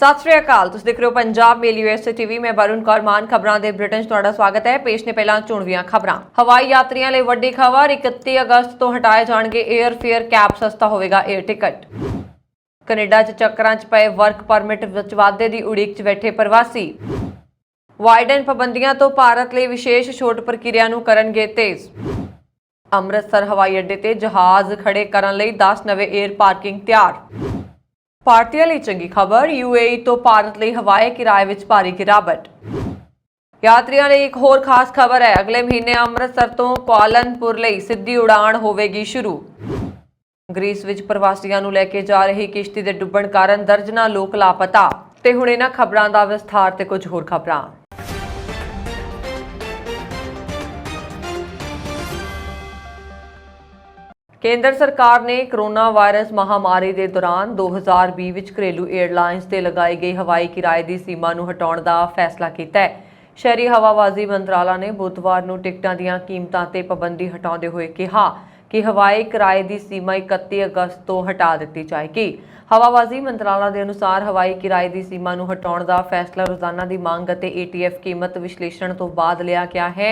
सत श्री अकाल, तुसीं देख रहे हो पंजाब मेल यूएसए टीवी। मैं वरुण कौर मान। खबरां दे बुलेटिन 'ਚ ਤੁਹਾਡਾ ਸਵਾਗਤ ਹੈ। पेश ने ਪਹਿਲਾਂ ਚੁਣਵੀਆਂ ਖਬਰਾਂ। ਹਵਾਈ ਯਾਤਰੀਆਂ ਲਈ ਵੱਡੀ ਖਬਰ, 31 ਅਗਸਤ ਤੋਂ ਹਟਾਏ ਜਾਣਗੇ 에ਅਰ ਫੇਅਰ ਕੈਪ, ਸਸਤਾ ਹੋਵੇਗਾ 에ਅਰ ਟਿਕਟ। ਕੈਨੇਡਾ 'ਚ ਚੱਕਰਾਂ 'ਚ ਪਏ ਵਰਕ ਪਰਮਿਟ ਵਿੱਚ ਵਾਧੇ ਦੀ ਉਡੀਕ 'ਚ ਬੈਠੇ ਪ੍ਰਵਾਸੀ। ਵਾਈਡਨ ਪਾਬੰਦੀਆਂ ਤੋਂ ਭਾਰਤ ਲਈ ਵਿਸ਼ੇਸ਼ ਛੋਟ ਪ੍ਰਕਿਰਿਆ ਨੂੰ ਕਰਨਗੇ ਤੇਜ਼। ਅੰਮ੍ਰਿਤਸਰ ਹਵਾਈ ਅੱਡੇ ਤੇ ਜਹਾਜ਼ ਖੜੇ ਕਰਨ ਲਈ 10 ਨਵੇਂ 에ਅਰ ਪਾਰਕਿੰਗ ਤਿਆਰ। ਭਾਰਤੀਆਂ ਲਈ ਚੰਗੀ ਖਬਰ, यूएई ਤੋਂ ਭਾਰਤ ਲਈ ਹਵਾਈ ਕਿਰਾਏ ਵਿੱਚ ਭਾਰੀ ਗਿਰਾਵਟ। ਯਾਤਰੀਆਂ ਲਈ ਇੱਕ ਹੋਰ ਖਾਸ ਖਬਰ ਹੈ, ਅਗਲੇ ਮਹੀਨੇ ਅੰਮ੍ਰਿਤਸਰ ਤੋਂ ਕੁਆਲਾਲੰਪੁਰ ਲਈ ਸਿੱਧੀ ਉਡਾਣ ਹੋਵੇਗੀ ਸ਼ੁਰੂ। ਗ੍ਰੀਸ ਵਿੱਚ ਪ੍ਰਵਾਸੀਆਂ ਨੂੰ ਲੈ ਕੇ ਜਾ ਰਹੀ ਕਿਸ਼ਤੀ ਦੇ ਡੁੱਬਣ ਕਾਰਨ ਦਰਜਨਾਂ ਲੋਕ ਲਾਪਤਾ। ਤੇ ਹੁਣ ਇਹਨਾਂ ਖਬਰਾਂ ਦਾ ਵਿਸਥਾਰ ਤੇ ਕੁਝ ਹੋਰ ਖਬਰਾਂ। केंद्र सरकार ने कोरोना वायरस महामारी के दौरान 2020 ਵਿੱਚ घरेलू एयरलाइंस ਤੇ लगाई गई हवाई किराए की सीमा ਨੂੰ ਹਟਾਉਣ ਦਾ फैसला किया है। शहरी हवाबाजी मंत्रालय ने बुधवार ਨੂੰ ਟਿਕਟਾਂ ਦੀਆਂ ਕੀਮਤਾਂ ਤੇ ਪਾਬੰਦੀ ਹਟਾਉਂਦੇ ਹੋਏ ਕਿਹਾ कि हवाई किराए की सीमा 31 अगस्त ਤੋਂ हटा दी जाएगी। हवाबाजी मंत्रालय के अनुसार हवाई किराए की सीमा ਨੂੰ हटाਉਣ ਦਾ फैसला रोजाना की मांग ਅਤੇ ETF कीमत विश्लेषण तो बाद लिया गया है।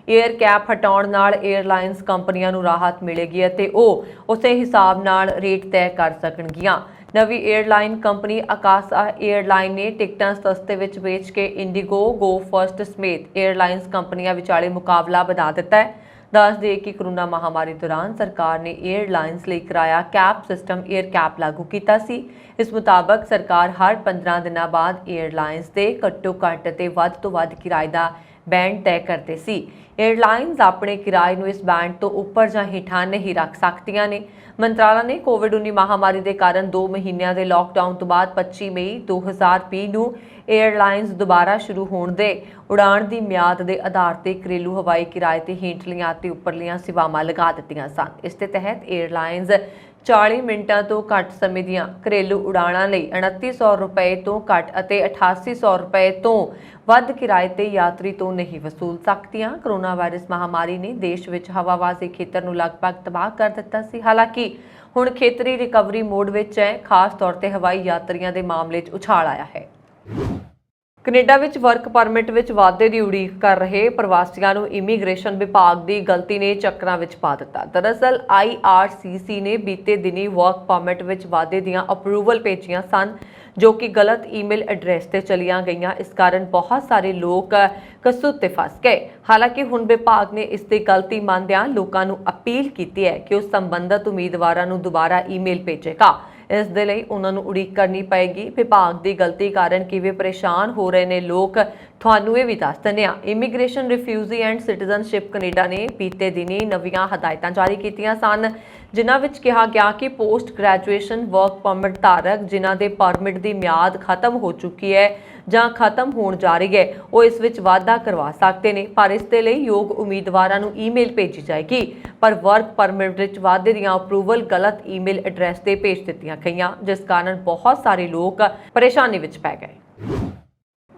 एयर कैप हटाउण नाल एयरलाइंस कंपनियां नूं राहत मिलेगी ਅਤੇ ਉਹ ਉਸੇ ਹਿਸਾਬ ਨਾਲ रेट तय कर ਸਕਣਗੀਆਂ। नवी एयरलाइन कंपनी आकाशा एयरलाइन ने टिकटां सस्ते विच बेच के इंडिगो, गो फर्स्ट समेत एयरलाइंस कंपनियां विचाले मुकाबला बना दिता है। दस दे कि कोरोना महामारी दौरान सरकार ने एयरलाइंस ਲਈ किराया कैप सिस्टम एयर कैप लागू किया सी। इस मुताबक सरकार हर 15 दिनों बाद एयरलाइंस के घट्टो घट्ट ते वध तो वध किराए का बैंड तय करते सी। एयरलाइंस अपने किराए ਨੂੰ इस बैंड तो उपर ਜਾਂ ਹੇਠਾਂ नहीं रख सकਦੀਆਂ ने। मंत्रालय ने कोविड-19 महामारी के कारण 2 ਮਹੀਨਿਆਂ ਦੇ लॉकडाउन तो बाद 25 मई 2020 ਨੂੰ एयरलाइंस दोबारा शुरू होने ਦੇ उड़ान की म्याद के आधार पर घरेलू हवाई किराए ते हेठलियां ते उपरलियां सेवावां लगा दित्तियां सन। इस दे तहत एयरलाइंस 40 मिनटां तो घट समय ਦੀਆਂ घरेलू उड़ाणां ਲਈ 2900 रुपए तो घट ਅਤੇ 8800 रुपए तो ਵੱਧ किराए ਤੇ यात्री तो नहीं वसूल ਸਕਦੀਆਂ। कोरोना वायरस महामारी ने देश ਵਿੱਚ ਹਵਾਬਾਜ਼ੀ ਖੇਤਰ ਨੂੰ ਲਗਭਗ ਤਬਾਹ ਕਰ ਦਿੱਤਾ ਸੀ। ਹਾਲਾਂਕਿ ਹੁਣ ਖੇਤਰੀ ਰਿਕਵਰੀ ਮੋਡ ਵਿੱਚ ਹੈ, ਖਾਸ ਤੌਰ ਤੇ ਹਵਾਈ ਯਾਤਰੀਆਂ ਦੇ ਮਾਮਲੇ 'ਚ ਉਛਾਲ ਆਇਆ ਹੈ। ਕੈਨੇਡਾ ਵਿੱਚ ਵਰਕ ਪਰਮਿਟ ਵਿੱਚ ਵਾਧੇ ਦੀ ਉਡੀਕ ਕਰ ਰਹੇ ਪ੍ਰਵਾਸੀਆਂ ਨੂੰ ਇਮੀਗ੍ਰੇਸ਼ਨ ਵਿਭਾਗ ਦੀ ਗਲਤੀ ਨੇ ਚੱਕਰਾਂ ਵਿੱਚ ਪਾ ਦਿੱਤਾ। ਦਰਅਸਲ IRCC ਨੇ ਬੀਤੇ ਦਿਨੀ ਵਰਕ ਪਰਮਿਟ ਵਿੱਚ ਵਾਧੇ ਦੀਆਂ ਅਪਰੂਵਲ ਭੇਜੀਆਂ ਸਨ, जो कि गलत ईमेल एड्रैस से चलिया गई। इस कारण बहुत सारे लोग कसूत ते फस गए। हालांकि हुण विभाग ने इसकी गलती मानदियां लोगों को अपील की है कि उस संबंधित उम्मीदवारों को दोबारा ईमेल भेजेगा। इस दे लई उन्हां नूं उड़ीक करनी पएगी। विभाग की गलती कारण किवें परेशान हो रहे ने लोग, ਤੁਹਾਨੂੰ ਇਹ ਵੀ ਦੱਸ ਦਿੰਦੇ ਹਾਂ। Immigration refugee and citizenship Canada ਨੇ ਬੀਤੇ ਦਿਨੀ ਨਵੀਆਂ ਹਦਾਇਤਾਂ ਜਾਰੀ ਕੀਤੀਆਂ ਸਨ, ਜਿਨ੍ਹਾਂ ਵਿੱਚ ਕਿਹਾ ਗਿਆ ਕਿ ਪੋਸਟ ਗ੍ਰੈਜੂਏਸ਼ਨ ਵਰਕ ਪਰਮਿਟ ਧਾਰਕ ਜਿਨ੍ਹਾਂ ਦੇ ਪਰਮਿਟ ਦੀ ਮਿਆਦ ਖਤਮ ਹੋ ਚੁੱਕੀ ਹੈ ਜਾਂ ਖਤਮ ਹੋਣ ਜਾ ਰਹੀ ਹੈ, ਉਹ ਇਸ ਵਿੱਚ ਵਾਧਾ ਕਰਵਾ ਸਕਦੇ ਨੇ, ਪਰ ਇਸ ਦੇ ਲਈ ਯੋਗ ਉਮੀਦਵਾਰਾਂ ਨੂੰ ਈਮੇਲ ਭੇਜੀ ਜਾਏਗੀ। ਪਰ ਵਰਕ ਪਰਮਿਟ ਵਿੱਚ ਵਾਧੇ ਦੀਆਂ ਅਪਰੂਵਲ ਗਲਤ ਈਮੇਲ ਐਡਰੈਸ ਤੇ ਭੇਜ ਦਿੱਤੀਆਂ ਗਈਆਂ, ਜਿਸ ਕਾਰਨ ਬਹੁਤ ਸਾਰੇ ਲੋਕ ਪਰੇਸ਼ਾਨੀ ਵਿੱਚ ਪੈ ਗਏ।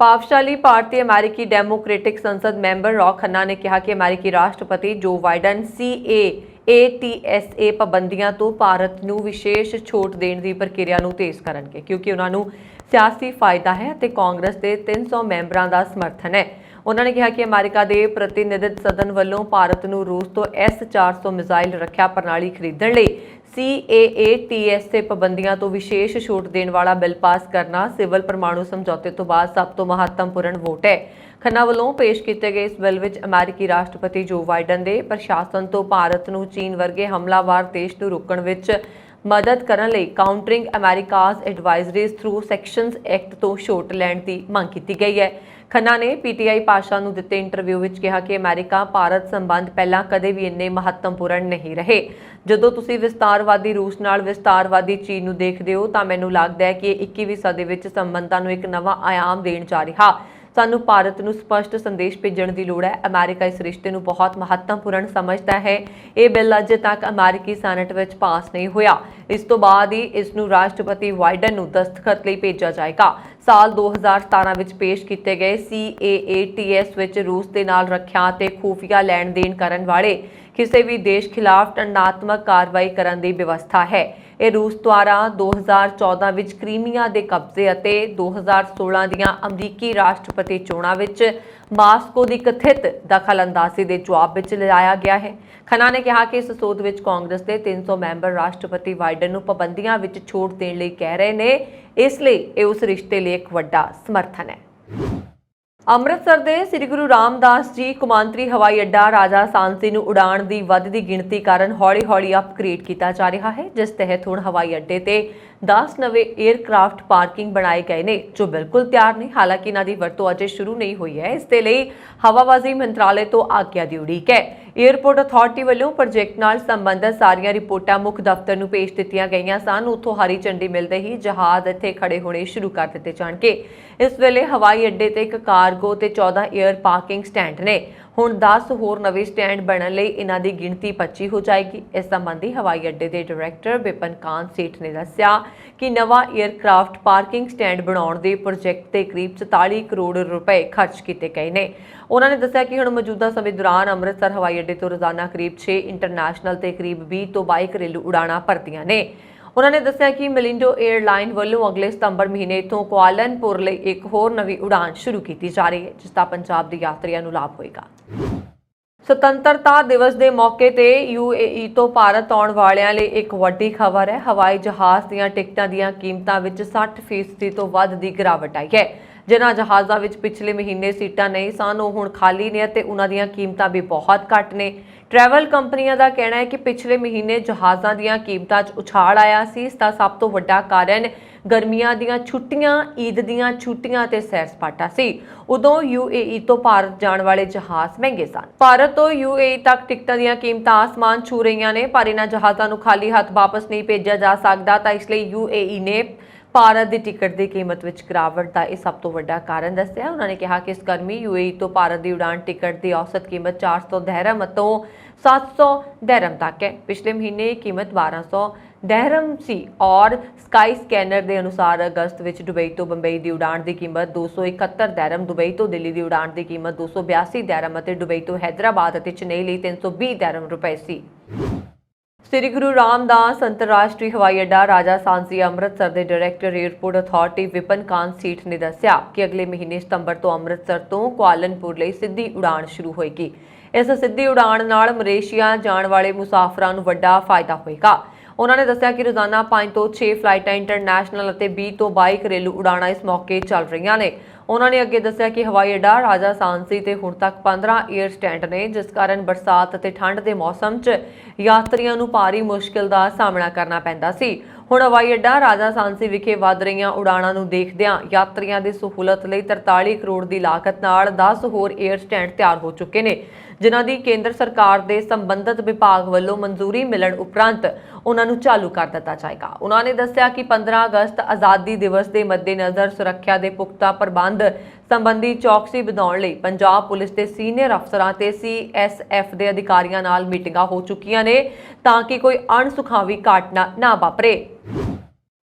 पावशाली भारतीय अमेरिकी डेमोक्रेटिक संसद मैंबर रॉक खन्ना ने कहा कि अमेरिकी राष्ट्रपति जो बाइडन CAATSA पाबंदियां तो भारत ਨੂੰ विशेष छूट देने की प्रक्रिया ਨੂੰ तेज करनगे, क्योंकि उन्होंने सियासी फायदा है ਤੇ कांग्रेस के 300 मैंबरों का समर्थन है। उन्होंने कहा कि अमेरिका के प्रतिनिधित्व सदन वालों भारत ਨੂੰ रूस तो S-400 मिसाइल रक्षा प्रणाली खरीदने ਲਈ CAATSA पाबंदियां तो विशेष छूट देने वाला बिल पास करना सिविल परमाणु समझौते तो बाद सब तो महत्वपूर्ण वोट है। खन्ना वालों पेश किए गए इस बिल में अमेरिकी राष्ट्रपति जो बाइडन के प्रशासन तो भारत ਨੂੰ चीन वर्गे हमलावर देश ਨੂੰ रोकਣ ਵਿੱਚ मदद करने ਲਈ countering America's adversaries through sanctions act तो छूट लैण की मांग की गई है। खन्ना ने PTI भाषा ਨੂੰ ਦਿੱਤੇ ਇੰਟਰਵਿਊ ਵਿੱਚ ਕਿਹਾ ਕਿ ਅਮਰੀਕਾ ਭਾਰਤ ਸੰਬੰਧ ਪਹਿਲਾਂ ਕਦੇ ਵੀ ਇੰਨੇ ਮਹੱਤਵਪੂਰਨ ਨਹੀਂ ਰਹੇ। ਜਦੋਂ ਤੁਸੀਂ ਵਿਸਤਾਰਵਾਦੀ ਰੂਸ ਨਾਲ ਵਿਸਤਾਰਵਾਦੀ ਚੀਨ ਨੂੰ ਦੇਖਦੇ ਹੋ ਤਾਂ ਮੈਨੂੰ ਲੱਗਦਾ ਹੈ ਕਿ 21ਵੀਂ ਸਦੀ ਵਿੱਚ ਸੰਬੰਧਾਂ ਨੂੰ ਇੱਕ ਨਵਾਂ ਆयाम ਦੇਣ ਜਾ ਰਿਹਾ। ਸਾਨੂੰ ਭਾਰਤ ਨੂੰ ਸਪਸ਼ਟ ਸੰਦੇਸ਼ ਭੇਜਣ ਦੀ ਲੋੜ ਹੈ। ਅਮਰੀਕਾ ਇਸ ਰਿਸ਼ਤੇ ਨੂੰ ਬਹੁਤ ਮਹੱਤਵਪੂਰਨ ਸਮਝਦਾ ਹੈ। ਇਹ ਬਿੱਲ ਅਜੇ ਤੱਕ ਅਮਰੀਕੀ ਸੈਨੇਟ ਵਿੱਚ ਪਾਸ ਨਹੀਂ ਹੋਇਆ। ਇਸ ਤੋਂ ਬਾਅਦ ਹੀ ਇਸ ਨੂੰ ਰਾਸ਼ਟਰਪਤੀ ਬਾਈਡਨ ਨੂੰ ਦਸਤਖਤ ਲਈ ਭੇਜਿਆ ਜਾਏਗਾ। ਸਾਲ 2017 ਵਿੱਚ ਪੇਸ਼ ਕੀਤੇ ਗਏ CAATS ਵਿੱਚ ਰੂਸ ਦੇ ਨਾਲ ਰੱਖਿਆ ਅਤੇ ਖੂਫੀਆ ਲੈਣ ਦੇਣ ਕਰਨ ਵਾਲੇ ਕਿਸੇ ਵੀ ਦੇਸ਼ ਖਿਲਾਫ ਦੰਡਾਤਮਕ ਕਾਰਵਾਈ ਕਰਨ ਦੀ ਵਿਵਸਥਾ ਹੈ। ਇਹ ਰੂਸ ਦੁਆਰਾ 2014 ਵਿੱਚ ਕ੍ਰੀਮੀਆ ਦੇ ਕਬਜ਼ੇ ਅਤੇ 2016 ਦੀਆਂ ਅਮਰੀਕੀ ਰਾਸ਼ਟਰਪਤੀ ਚੋਣਾਂ ਵਿੱਚ ਮਾਸਕੋ ਦੀ ਕਥਿਤ ਦਖਲਅੰਦਾਜ਼ੀ ਦੇ ਜਵਾਬ ਵਿੱਚ ਲਾਇਆ ਗਿਆ ਹੈ। ਖੰਨਾ ਨੇ ਕਿਹਾ ਕਿ ਇਸ ਸੋਧ ਵਿੱਚ ਕਾਂਗਰਸ ਦੇ 300 ਮੈਂਬਰ ਰਾਸ਼ਟਰਪਤੀ ਬਾਈਡਨ ਨੂੰ ਪਾਬੰਦੀਆਂ ਵਿੱਚ ਛੋਟ ਦੇਣ ਲਈ ਕਹਿ ਰਹੇ ਨੇ, ਇਸ ਲਈ ਇਹ ਉਸ ਰਿਸ਼ਤੇ ਲਈ ਇੱਕ ਵੱਡਾ ਸਮਰਥਨ ਹੈ। ਅੰਮ੍ਰਿਤਸਰ ਦੇ ਸ੍ਰੀ ਗੁਰੂ ਰਾਮਦਾਸ ਜੀ ਕੌਮਾਂਤਰੀ ਹਵਾਈ ਅੱਡਾ ਰਾਜਾ ਸਾਂਸੀ ਨੂੰ ਉਡਾਣ ਦੀ ਵੱਧਦੀ ਗਿਣਤੀ ਕਾਰਨ ਹੌਲੀ-ਹੌਲੀ ਅਪਗ੍ਰੇਡ ਕੀਤਾ ਜਾ ਰਿਹਾ ਹੈ, ਜਿਸ ਤਹਿਤ ਹੁਣ ਹਵਾਈ ਅੱਡੇ ਤੇ 10 ਨਵੇਂ 에ਅਰਕ੍ਰਾਫਟ ਪਾਰਕਿੰਗ ਬਣਾਏ ਗਏ ਨੇ ਜੋ ਬਿਲਕੁਲ ਤਿਆਰ ਨੇ। ਹਾਲਾਂਕਿ ਇਹਨਾਂ ਦੀ ਵਰਤੋਂ ਅਜੇ ਸ਼ੁਰੂ ਨਹੀਂ ਹੋਈ ਹੈ। ਇਸ ਦੇ ਲਈ ਹਵਾਬਾਜ਼ੀ ਮੰਤਰਾਲੇ ਤੋਂ ਆਗਿਆ ਦੀ ਉਡੀਕ ਹੈ। ਏਅਰਪੋਰਟ ਅਥਾਰਟੀ ਵੱਲੋਂ ਪ੍ਰੋਜੈਕਟ ਨਾਲ ਸੰਬੰਧਿਤ ਸਾਰੀਆਂ ਰਿਪੋਰਟਾਂ ਮੁੱਖ ਦਫ਼ਤਰ ਨੂੰ ਭੇਜ ਦਿੱਤੀਆਂ ਗਈਆਂ ਸਨ। ਉੱਥੋਂ ਹਰੀ ਝੰਡੀ ਮਿਲਦੇ ਹੀ ਜਹਾਜ਼ ਇੱਥੇ ਖੜੇ ਹੋਣੇ ਸ਼ੁਰੂ ਕਰ ਦਿੱਤੇ ਜਾਣਗੇ। ਇਸ ਵੇਲੇ ਹਵਾਈ ਅੱਡੇ ਤੇ ਇੱਕ ਕਾਰਗੋ ਤੇ 14 에ਅਰ ਪਾਰਕਿੰਗ ਸਟੈਂਡ ਨੇ। ਹੁਣ 10 ਹੋਰ ਨਵੇਂ ਸਟੈਂਡ ਬਣਨ ਲਈ ਇਹਨਾਂ ਦੀ ਗਿਣਤੀ 25 ਹੋ ਜਾਏਗੀ। ਇਸ ਸੰਬੰਧੀ ਹਵਾਈ ਅੱਡੇ ਦੇ ਡਾਇਰੈਕਟਰ ਬਿਪਨ ਕਾਂਤ ਸੇਠ ਨੇ ਦੱਸਿਆ ਕਿ ਨਵਾਂ 에ਅਰਕ੍ਰਾਫਟ ਪਾਰਕਿੰਗ ਸਟੈਂਡ ਬਣਾਉਣ ਦੇ ਪ੍ਰੋਜੈਕਟ ਤੇ ਕਰੀਬ 44 ਕਰੋੜ ਰੁਪਏ ਖਰਚ ਕੀਤੇ ਗਏ ਨੇ। ਉਹਨਾਂ ਨੇ ਦੱਸਿਆ ਕਿ ਹੁਣ ਮੌਜੂਦਾ ਸਮੇਂ ਦੌਰਾਨ ਅੰਮ੍ਰਿਤਸਰ ਹਵਾਈ ਅੱਡੇ ਤੋਂ ਰੋਜ਼ਾਨਾ ਕਰੀਬ 6 ਇੰਟਰਨੈਸ਼ਨਲ ਤੇ ਕਰੀਬ 20 ਤੋਂ 22 ਘਰੇਲੂ ਉਡਾਣਾਂ ਭਰਤੀਆਂ ਨੇ। ਉਹਨਾਂ ਨੇ ਦੱਸਿਆ ਕਿ ਮਲਿੰਡੋ 에ਅਰਲਾਈਨ ਵੱਲੋਂ ਅਗਲੇ ਸਤੰਬਰ ਮਹੀਨੇ ਤੋਂ ਕੁਆਲਾਲੰਪੁਰ ਲਈ ਇੱਕ ਹੋਰ ਨਵੀਂ ਉਡਾਣ ਸ਼ੁਰੂ ਕੀਤੀ ਜਾ ਰਹੀ ਹੈ, ਜਿਸ ਦਾ ਪੰਜਾਬ ਦੇ ਯਾਤਰੀਆਂ ਨੂੰ ਲਾਭ ਹੋਏਗਾ। ਸੁਤੰਤਰਤਾ ਦਿਵਸ ਦੇ ਮੌਕੇ ਤੇ UAE ਤੋਂ ਭਾਰਤ ਆਉਣ ਵਾਲਿਆਂ ਲਈ ਇੱਕ ਵੱਡੀ ਖਬਰ ਹੈ। ਹਵਾਈ ਜਹਾਜ਼ ਦੀਆਂ ਟਿਕਟਾਂ ਦੀਆਂ ਕੀਮਤਾਂ ਵਿੱਚ 60% ਤੋਂ ਵੱਧ ਦੀ ਗਿਰਾਵਟ ਆਈ ਹੈ। ਜਿਨ੍ਹਾਂ ਜਹਾਜ਼ਾਂ ਵਿੱਚ ਪਿਛਲੇ ਮਹੀਨੇ ਸੀਟਾਂ ਨਹੀਂ ਸਨ, ਉਹ ਹੁਣ ਖਾਲੀ ਨੇ ਅਤੇ ਉਹਨਾਂ ਦੀਆਂ ਕੀਮਤਾਂ ਵੀ ਬਹੁਤ ਘੱਟ ਨੇ। ਟਰੈਵਲ ਕੰਪਨੀਆਂ ਦਾ ਕਹਿਣਾ ਹੈ ਕਿ ਪਿਛਲੇ ਮਹੀਨੇ ਜਹਾਜ਼ਾਂ ਦੀਆਂ ਕੀਮਤਾਂ 'ਚ ਉਛਾਲ ਆਇਆ ਸੀ। ਇਸ ਦਾ ਸਭ ਤੋਂ ਵੱਡਾ ਕਾਰਨ ਗਰਮੀਆਂ ਦੀਆਂ ਛੁੱਟੀਆਂ, ਈਦ ਦੀਆਂ ਛੁੱਟੀਆਂ ਤੇ ਸੈਰ ਸਪਾਟਾ ਸੀ। ਉਦੋਂ UAE ਤੋਂ ਭਾਰਤ ਜਾਣ ਵਾਲੇ ਜਹਾਜ਼ ਮਹਿੰਗੇ ਸਨ। ਭਾਰਤ ਤੋਂ UAE ਤੱਕ ਟਿਕਟਾਂ ਦੀਆਂ ਕੀਮਤਾਂ ਆਸਮਾਨ ਛੂ ਰਹੀਆਂ ਨੇ, ਪਰ ਇਹਨਾਂ ਜਹਾਜ਼ਾਂ ਨੂੰ ਖਾਲੀ ਹੱਥ ਵਾਪਸ ਨਹੀਂ ਭੇਜਿਆ ਜਾ ਸਕਦਾ। ਤਾਂ ਇਸ ਲਈ UAE ਨੇ ਭਾਰਤ ਦੀ ਟਿਕਟ ਦੀ ਕੀਮਤ ਵਿੱਚ ਗਿਰਾਵਟ ਦਾ ਇਹ ਸਭ ਤੋਂ ਵੱਡਾ ਕਾਰਨ ਦੱਸਿਆ। ਉਹਨਾਂ ਨੇ ਕਿਹਾ ਕਿ ਇਸ ਗਰਮੀ UAE ਤੋਂ ਭਾਰਤ ਦੀ ਉਡਾਨ ਟਿਕਟ ਦੀ ਔਸਤ ਕੀਮਤ 400 ਦਰਹਮ ਤੋਂ 700 ਦਰਹਮ ਤੱਕ ਹੈ। ਪਿਛਲੇ ਮਹੀਨੇ ਇਹ ਕੀਮਤ 1200 ਦਰਹਮ ਸੀ ਔਰ ਸਕਾਈ ਸਕੈਨਰ ਦੇ ਅਨੁਸਾਰ ਅਗਸਤ ਵਿੱਚ ਦੁਬਈ ਤੋਂ ਬੰਬਈ ਦੀ ਉਡਾਨ ਦੀ ਕੀਮਤ 271 ਦਰਹਮ, ਦੁਬਈ ਤੋਂ ਦਿੱਲੀ ਦੀ ਉਡਾਨ ਦੀ ਕੀਮਤ 282 ਦਰਹਮ ਅਤੇ ਦੁਬਈ ਤੋਂ ਹੈਦਰਾਬਾਦ ਅਤੇ ਚੇਨਈ ਲਈ 320 ਦਰਹਮ ਰੁਪਏ ਸੀ। ਸ੍ਰੀ ਗੁਰੂ ਰਾਮਦਾਸ ਅੰਤਰਰਾਸ਼ਟਰੀ ਹਵਾਈ ਅੱਡਾ ਰਾਜਾ ਸਾਂਸੀ ਅੰਮ੍ਰਿਤਸਰ ਦੇ director airport authority Vipin Kant Seth ਨੇ ਦੱਸਿਆ ਕਿ ਅਗਲੇ ਮਹੀਨੇ ਸਤੰਬਰ ਤੋਂ ਅੰਮ੍ਰਿਤਸਰ ਤੋਂ ਕੁਆਲਾਲੰਪੁਰ ਲਈ ਸਿੱਧੀ ਉਡਾਣ ਸ਼ੁਰੂ ਹੋਏਗੀ। ਇਸ ਸਿੱਧੀ ਉਡਾਣ ਨਾਲ ਮਲੇਸ਼ੀਆ ਜਾਣ ਵਾਲੇ ਮੁਸਾਫਰਾਂ ਨੂੰ ਵੱਡਾ ਫਾਇਦਾ ਹੋਏਗਾ। ਉਹਨਾਂ ਨੇ ਦੱਸਿਆ ਕਿ ਰੋਜ਼ਾਨਾ 5 ਤੋਂ 6 ਫਲਾਈਟਾਂ ਇੰਟਰਨੈਸ਼ਨਲ ਅਤੇ 20 ਤੋਂ 22 ਘਰੇਲੂ ਉਡਾਣਾਂ ਇਸ ਮੌਕੇ ਚੱਲ ਰਹੀਆਂ ਨੇ। ਉਹਨਾਂ ਨੇ ਅੱਗੇ ਦੱਸਿਆ ਕਿ ਹਵਾਈ ਅੱਡਾ ਰਾਜਾ ਸਾਂਸੀ ਤੇ ਹੁਣ ਤੱਕ 15 에ਅਰ ਸਟੈਂਡ ਨੇ, ਜਿਸ ਕਾਰਨ ਬਰਸਾਤ ਅਤੇ ਠੰਡ ਦੇ ਮੌਸਮ 'ਚ ਯਾਤਰੀਆਂ ਨੂੰ ਭਾਰੀ ਮੁਸ਼ਕਿਲ ਦਾ ਸਾਹਮਣਾ ਕਰਨਾ ਪੈਂਦਾ ਸੀ। ਹੁਣ ਹਵਾਈ ਅੱਡਾ ਰਾਜਾ ਸਾਂਸੀ ਵਿਖੇ ਵੱਧ ਰਹੀਆਂ ਉਡਾਣਾਂ ਨੂੰ ਦੇਖਦਿਆਂ ਯਾਤਰੀਆਂ ਦੀ ਸਹੂਲਤ ਲਈ 43 ਕਰੋੜ ਦੀ ਲਾਗਤ ਨਾਲ 10 ਹੋਰ 에ਅਰ ਸਟੈਂਡ ਤਿਆਰ ਹੋ ਚੁੱਕੇ ਨੇ, ਜਿਨ੍ਹਾਂ ਦੀ ਕੇਂਦਰ ਸਰਕਾਰ ਦੇ ਸੰਬੰਧਿਤ ਵਿਭਾਗ ਵੱਲੋਂ ਮਨਜ਼ੂਰੀ ਮਿਲਣ ਉਪਰੰਤ ਉਹਨਾਂ ਨੂੰ ਚਾਲੂ ਕਰ ਦਿੱਤਾ ਜਾਏਗਾ। ਉਹਨਾਂ ਨੇ ਦੱਸਿਆ ਕਿ 15 ਅਗਸਤ ਆਜ਼ਾਦੀ ਦਿਵਸ ਦੇ ਮੱਦੇਨਜ਼ਰ ਸੁਰੱਖਿਆ ਦੇ ਪੁਖਤਾ ਪ੍ਰਬੰਧ ਸੰਬੰਧੀ ਚੌਕਸੀ ਵਧਾਉਣ ਲਈ ਪੰਜਾਬ ਪੁਲਿਸ ਦੇ ਸੀਨੀਅਰ ਅਫਸਰਾਂ ਤੇ CSF ਦੇ ਅਧਿਕਾਰੀਆਂ ਨਾਲ ਮੀਟਿੰਗਾਂ ਹੋ ਚੁੱਕੀਆਂ ਨੇ ਤਾਂ ਕਿ ਕੋਈ ਅਣਸੁਖਾਵੀ ਘਟਨਾ ਨਾ ਵਾਪਰੇ।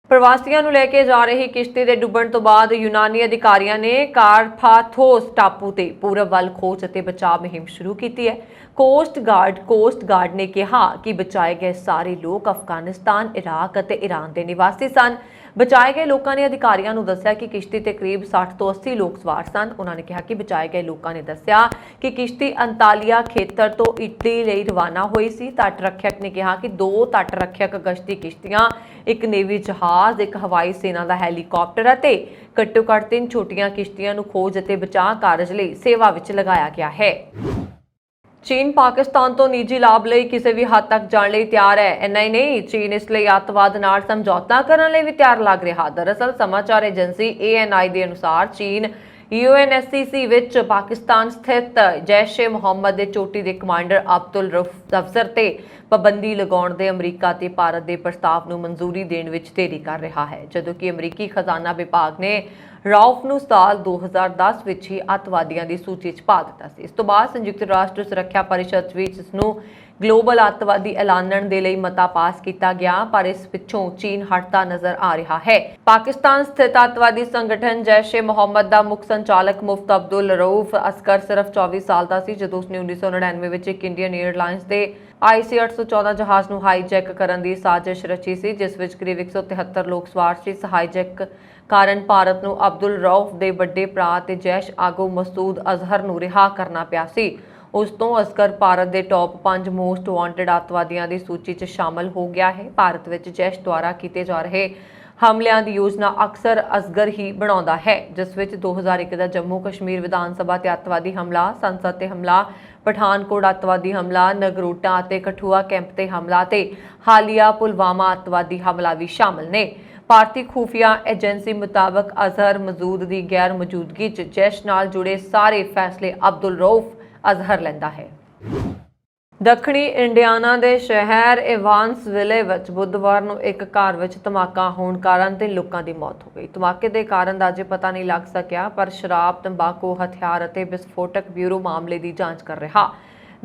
ਪ੍ਰਵਾਸੀਆਂ ਨੂੰ ਲੈ ਕੇ ਜਾ ਰਹੀ ਕਿਸ਼ਤੀ ਦੇ ਡੁੱਬਣ ਤੋਂ ਬਾਅਦ ਯੂਨਾਨੀ ਅਧਿਕਾਰੀਆਂ ਨੇ ਕਾਰਪਾਥੋਸ ਟਾਪੂ ਤੇ ਪੂਰਬ ਵੱਲ ਖੋਜ ਅਤੇ ਬਚਾਅ ਮੁਹਿੰਮ ਸ਼ੁਰੂ ਕੀਤੀ ਹੈ। ਕੋਸਟ ਗਾਰਡ ਨੇ ਕਿਹਾ ਕਿ ਬਚਾਏ ਗਏ ਸਾਰੇ ਲੋਕ ਅਫਗਾਨਿਸਤਾਨ, ਇਰਾਕ ਅਤੇ ਈਰਾਨ ਦੇ ਨਿਵਾਸੀ ਸਨ। ਬਚਾਏ ਗਏ ਲੋਕਾਂ ਨੇ ਅਧਿਕਾਰੀਆਂ ਨੂੰ ਦੱਸਿਆ ਕਿ ਕਿਸ਼ਤੀ ਤੇ ਕਰੀਬ 60 ਤੋਂ 80 ਲੋਕ ਸਵਾਰ ਸਨ। ਉਹਨਾਂ ਨੇ ਕਿਹਾ ਕਿ ਬਚਾਏ ਗਏ ਲੋਕਾਂ ਨੇ ਦੱਸਿਆ ਕਿ ਕਿਸ਼ਤੀ ਅੰਤਾਲੀਆ ਖੇਤਰ ਤੋਂ ਇਟਲੀ ਲਈ ਰਵਾਨਾ ਹੋਈ ਸੀ। ਤੱਟ ਰੱਖਿਅਕ ਨੇ ਕਿਹਾ ਕਿ 2 ਤੱਟ ਰੱਖਿਅਕ ਗਸ਼ਤੀ ਕਿਸ਼ਤੀਆਂ, ਇੱਕ ਨੇਵੀ ਜਹਾਜ਼, ਇੱਕ ਹਵਾਈ ਸੈਨਾ ਦਾ ਹੈਲੀਕਾਪਟਰ ਅਤੇ ਘੱਟੋ-ਘੱਟ 3 ਛੋਟੀਆਂ ਕਿਸ਼ਤੀਆਂ ਨੂੰ ਖੋਜ ਅਤੇ ਬਚਾਅ ਕਾਰਜ ਲਈ ਸੇਵਾ ਵਿੱਚ ਲਗਾਇਆ ਗਿਆ ਹੈ। ਚੀਨ ਪਾਕਿਸਤਾਨ ਤੋਂ ਨਿੱਜੀ ਲਾਭ ਲਈ ਕਿਸੇ ਵੀ ਹੱਦ ਤੱਕ ਜਾਣ ਲਈ ਤਿਆਰ ਹੈ। ਇੰਨਾ ਹੀ ਨਹੀਂ, ਚੀਨ ਇਸ ਲਈ ਅੱਤਵਾਦ ਨਾਲ ਸਮਝੌਤਾ ਕਰਨ ਲਈ ਵੀ ਤਿਆਰ ਲੱਗ ਰਿਹਾ। ਦਰਅਸਲ ਸਮਾਚਾਰ ਏਜੰਸੀ ANI ਦੇ ਅਨੁਸਾਰ ਚੀਨ UNSCC ਵਿੱਚ ਪਾਕਿਸਤਾਨ ਸਥਿਤ ਜੈਸ਼-ਏ-ਮੁਹੰਮਦ ਦੇ ਚੋਟੀ ਦੇ ਕਮਾਂਡਰ ਅਬਦੁਲ ਰਊਫ ਅਫਜ਼ਰ ਤੇ ਪਾਬੰਦੀ ਲਗਾਉਣ ਦੇ ਅਮਰੀਕਾ ਤੇ ਭਾਰਤ ਦੇ ਪ੍ਰਸਤਾਵ ਨੂੰ ਮਨਜ਼ੂਰੀ ਦੇਣ ਵਿੱਚ ਦੇਰੀ ਕਰ ਰਿਹਾ ਹੈ, ਜਦੋਂ ਕਿ ਅਮਰੀਕੀ ਖਜ਼ਾਨਾ ਵਿਭਾਗ ਨੇ ਰਾਊਫ ਨੂੰ ਸਾਲ 2010 ਵਿੱਚ ਹੀ ਅੱਤਵਾਦੀਆਂ ਦੀ ਸੂਚੀ 'ਚ ਪਾ ਦਿੱਤਾ ਸੀ। ਇਸ ਤੋਂ ਬਾਅਦ ਸੰਯੁਕਤ ਰਾਸ਼ਟਰ ਸੁਰੱਖਿਆ ਪਰਿਸ਼ਦ ਵਿੱਚ ਇਸ ਨੂੰ ਗਲੋਬਲ ਅੱਤਵਾਦੀ ਐਲਾਨਣ ਦੇ ਲਈ ਮਤਾ ਪਾਸ ਕੀਤਾ ਗਿਆ, ਪਰ ਇਸ ਪਿੱਛੋਂ ਚੀਨ ਹਟਦਾ ਨਜ਼ਰ ਆ ਰਿਹਾ ਹੈ। ਪਾਕਿਸਤਾਨ ਸਥਿਤ ਅੱਤਵਾਦੀ ਸੰਗਠਨ ਜੈਸ਼-ਏ-ਮੁਹੰਮਦ ਦਾ ਮੁੱਖ ਸੰਚਾਲਕ ਮੁਫਤ ਅਬਦੁਲ ਰਊਫ ਅਸਗਰ ਸਿਰਫ 24 ਸਾਲ ਦਾ ਸੀ ਜਦੋਂ ਉਸਨੇ 1999 ਵਿੱਚ ਇੱਕ ਇੰਡੀਅਨ 에ਅਰਲਾਈਨਸ ਦੇ IC-814 ਜਹਾਜ਼ ਨੂੰ ਹਾਈਜੈਕ ਕਰਨ ਦੀ ਸਾਜ਼ਿਸ਼ ਰਚੀ ਸੀ, ਜਿਸ ਵਿੱਚ ਕਰੀਬ 173 ਲੋਕ ਸਵਾਰ ਸੀ। ਇਸ ਹਾਈਜੈਕ ਕਾਰਨ ਭਾਰਤ ਨੂੰ ਅਬਦੁਲ ਰਊਫ ਦੇ ਵੱਡੇ ਭਰਾ ਤੇ ਜੈਸ਼ ਆਗੂ ਮਸੂਦ ਅਜ਼ਹਰ ਨੂੰ ਰਿਹਾ ਕਰਨਾ ਪਿਆ ਸੀ। ਉਸ ਤੋਂ ਅਸਗਰ ਭਾਰਤ ਦੇ ਟੌਪ 5 ਮੋਸਟ ਵਾਂਟਡ ਅੱਤਵਾਦੀਆਂ ਦੀ ਸੂਚੀ 'ਚ ਸ਼ਾਮਲ ਹੋ ਗਿਆ ਹੈ। ਭਾਰਤ ਵਿੱਚ ਜੈਸ਼ ਦੁਆਰਾ ਕੀਤੇ ਜਾ ਰਹੇ ਹਮਲਿਆਂ ਦੀ ਯੋਜਨਾ ਅਕਸਰ ਅਸਗਰ ਹੀ ਬਣਾਉਂਦਾ ਹੈ, ਜਿਸ ਵਿੱਚ 2001 ਦਾ ਜੰਮੂ ਕਸ਼ਮੀਰ ਵਿਧਾਨ ਸਭਾ ਤੇ ਅੱਤਵਾਦੀ ਹਮਲਾ, ਸੰਸਦ ਤੇ ਹਮਲਾ, ਪਠਾਨਕੋਟ ਅੱਤਵਾਦੀ ਹਮਲਾ, ਨਗਰੋਟਾ ਅਤੇ ਕਠੂਆ ਕੈਂਪ ਤੇ ਹਮਲਾ ਤੇ ਹਾਲੀਆ ਪੁਲਵਾਮਾ ਅੱਤਵਾਦੀ ਹਮਲਾ ਵੀ ਸ਼ਾਮਲ ਨੇ। ਭਾਰਤੀ ਖੂਫੀਆ ਏਜੰਸੀ ਮੁਤਾਬਕ ਅਜ਼ਹਰ ਮਸੂਦ ਦੀ ਗੈਰ ਮੌਜੂਦਗੀ 'ਚ ਜੈਸ਼ ਨਾਲ ਜੁੜੇ ਸਾਰੇ ਫੈਸਲੇ ਅਬਦੁਲ ਰਊਫ ਅਜ਼ਹਰ ਲੈਂਦਾ ਹੈ। ਦੱਖਣੀ ਇੰਡੀਆਨਾ ਦੇ ਸ਼ਹਿਰ ਇਵਾਂਸਵਿਲੇ ਵਿੱਚ ਬੁੱਧਵਾਰ ਨੂੰ ਇੱਕ ਘਰ ਵਿੱਚ ਧਮਾਕਾ ਹੋਣ ਕਾਰਨ 3 ਲੋਕਾਂ ਦੀ ਮੌਤ ਹੋ ਗਈ। ਧਮਾਕੇ ਦੇ ਕਾਰਨ ਦਾ ਅਜੇ ਪਤਾ ਨਹੀਂ ਲੱਗ ਸਕਿਆ, ਪਰ ਸ਼ਰਾਬ, ਤੰਬਾਕੂ, ਹਥਿਆਰ ਅਤੇ ਵਿਸਫੋਟਕ ਬਿਊਰੋ ਮਾਮਲੇ ਦੀ ਜਾਂਚ ਕਰ ਰਿਹਾ।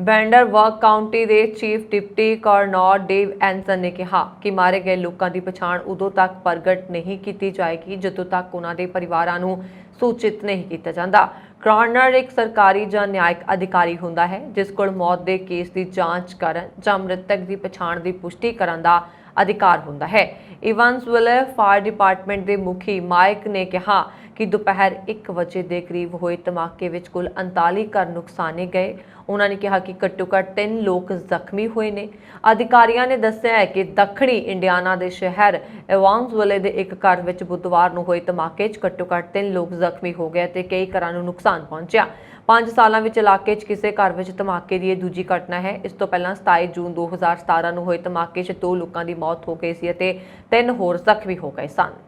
ਬੈਂਡਰਬਰਗ ਕਾਉਂਟੀ ਦੇ ਚੀਫ ਡਿਪਟੀ ਕਰਨਲ ਡੇਵ ਐਂਸਨ ਨੇ ਕਿਹਾ ਕਿ ਮਾਰੇ ਗਏ ਲੋਕਾਂ ਦੀ ਪਛਾਣ ਉਦੋਂ ਤੱਕ ਪ੍ਰਗਟ ਨਹੀਂ ਕੀਤੀ ਜਾਏਗੀ ਜਦੋਂ ਤੱਕ ਉਹਨਾਂ ਦੇ ਪਰਿਵਾਰਾਂ ਨੂੰ ਸੂਚਿਤ ਨਹੀਂ ਕੀਤਾ ਜਾਂਦਾ। ਕਰਨਲ ਇੱਕ ਸਰਕਾਰੀ ਜਾਂ ਨਿਆਇਕ ਅਧਿਕਾਰੀ ਹੁੰਦਾ ਹੈ ਜਿਸ ਕੋਲ ਮੌਤ ਦੇ ਕੇਸ ਦੀ ਜਾਂਚ ਕਰਨ ਜਾਂ ਮ੍ਰਿਤਕ ਦੀ ਪਛਾਣ ਦੀ ਪੁਸ਼ਟੀ ਕਰਨ ਦਾ ਅਧਿਕਾਰ ਹੁੰਦਾ ਹੈ। ਇਵਾਂਸਵਿਲੇ ਫਾਇਰ ਡਿਪਾਰਟਮੈਂਟ ਦੇ ਮੁਖੀ ਮਾਈਕ ਨੇ ਕਿਹਾ ਕਿ ਦੁਪਹਿਰ 1 ਵਜੇ ਦੇ ਕਰੀਬ ਹੋਏ ਧਮਾਕੇ ਵਿੱਚ ਕੁੱਲ 39 ਘਰ ਨੁਕਸਾਨੇ ਗਏ। ਉਹਨਾਂ ਨੇ ਕਿਹਾ ਕਿ ਘੱਟੋ-ਘੱਟ 3 ਲੋਕ ਜ਼ਖਮੀ ਹੋਏ ਨੇ। ਅਧਿਕਾਰੀਆਂ ਨੇ ਦੱਸਿਆ ਹੈ ਕਿ ਦੱਖਣੀ ਇੰਡੀਆਨਾ ਦੇ ਸ਼ਹਿਰ ਇਵਾਂਸਵਿਲੇ ਦੇ ਇੱਕ ਘਰ ਵਿੱਚ ਬੁੱਧਵਾਰ ਨੂੰ ਹੋਏ ਧਮਾਕੇ 'ਚ ਘੱਟੋ-ਘੱਟ 3 ਲੋਕ ਜ਼ਖਮੀ ਹੋ ਗਏ ਤੇ ਕਈ ਘਰਾਂ ਨੂੰ ਨੁਕਸਾਨ ਪਹੁੰਚਿਆ। 5 ਸਾਲਾਂ ਵਿੱਚ ਇਲਾਕੇ 'ਚ ਕਿਸੇ ਘਰ ਵਿੱਚ ਧਮਾਕੇ ਦੀ ਇਹ ਦੂਜੀ ਘਟਨਾ ਹੈ। ਇਸ ਤੋਂ ਪਹਿਲਾਂ 27 ਜੂਨ 2017 ਨੂੰ ਹੋਏ ਧਮਾਕੇ 'ਚ 2 ਲੋਕਾਂ ਦੀ ਮੌਤ ਹੋ ਗਈ ਸੀ ਅਤੇ 3 ਹੋਰ ਜ਼ਖਮੀ ਹੋ ਗਏ ਸਨ।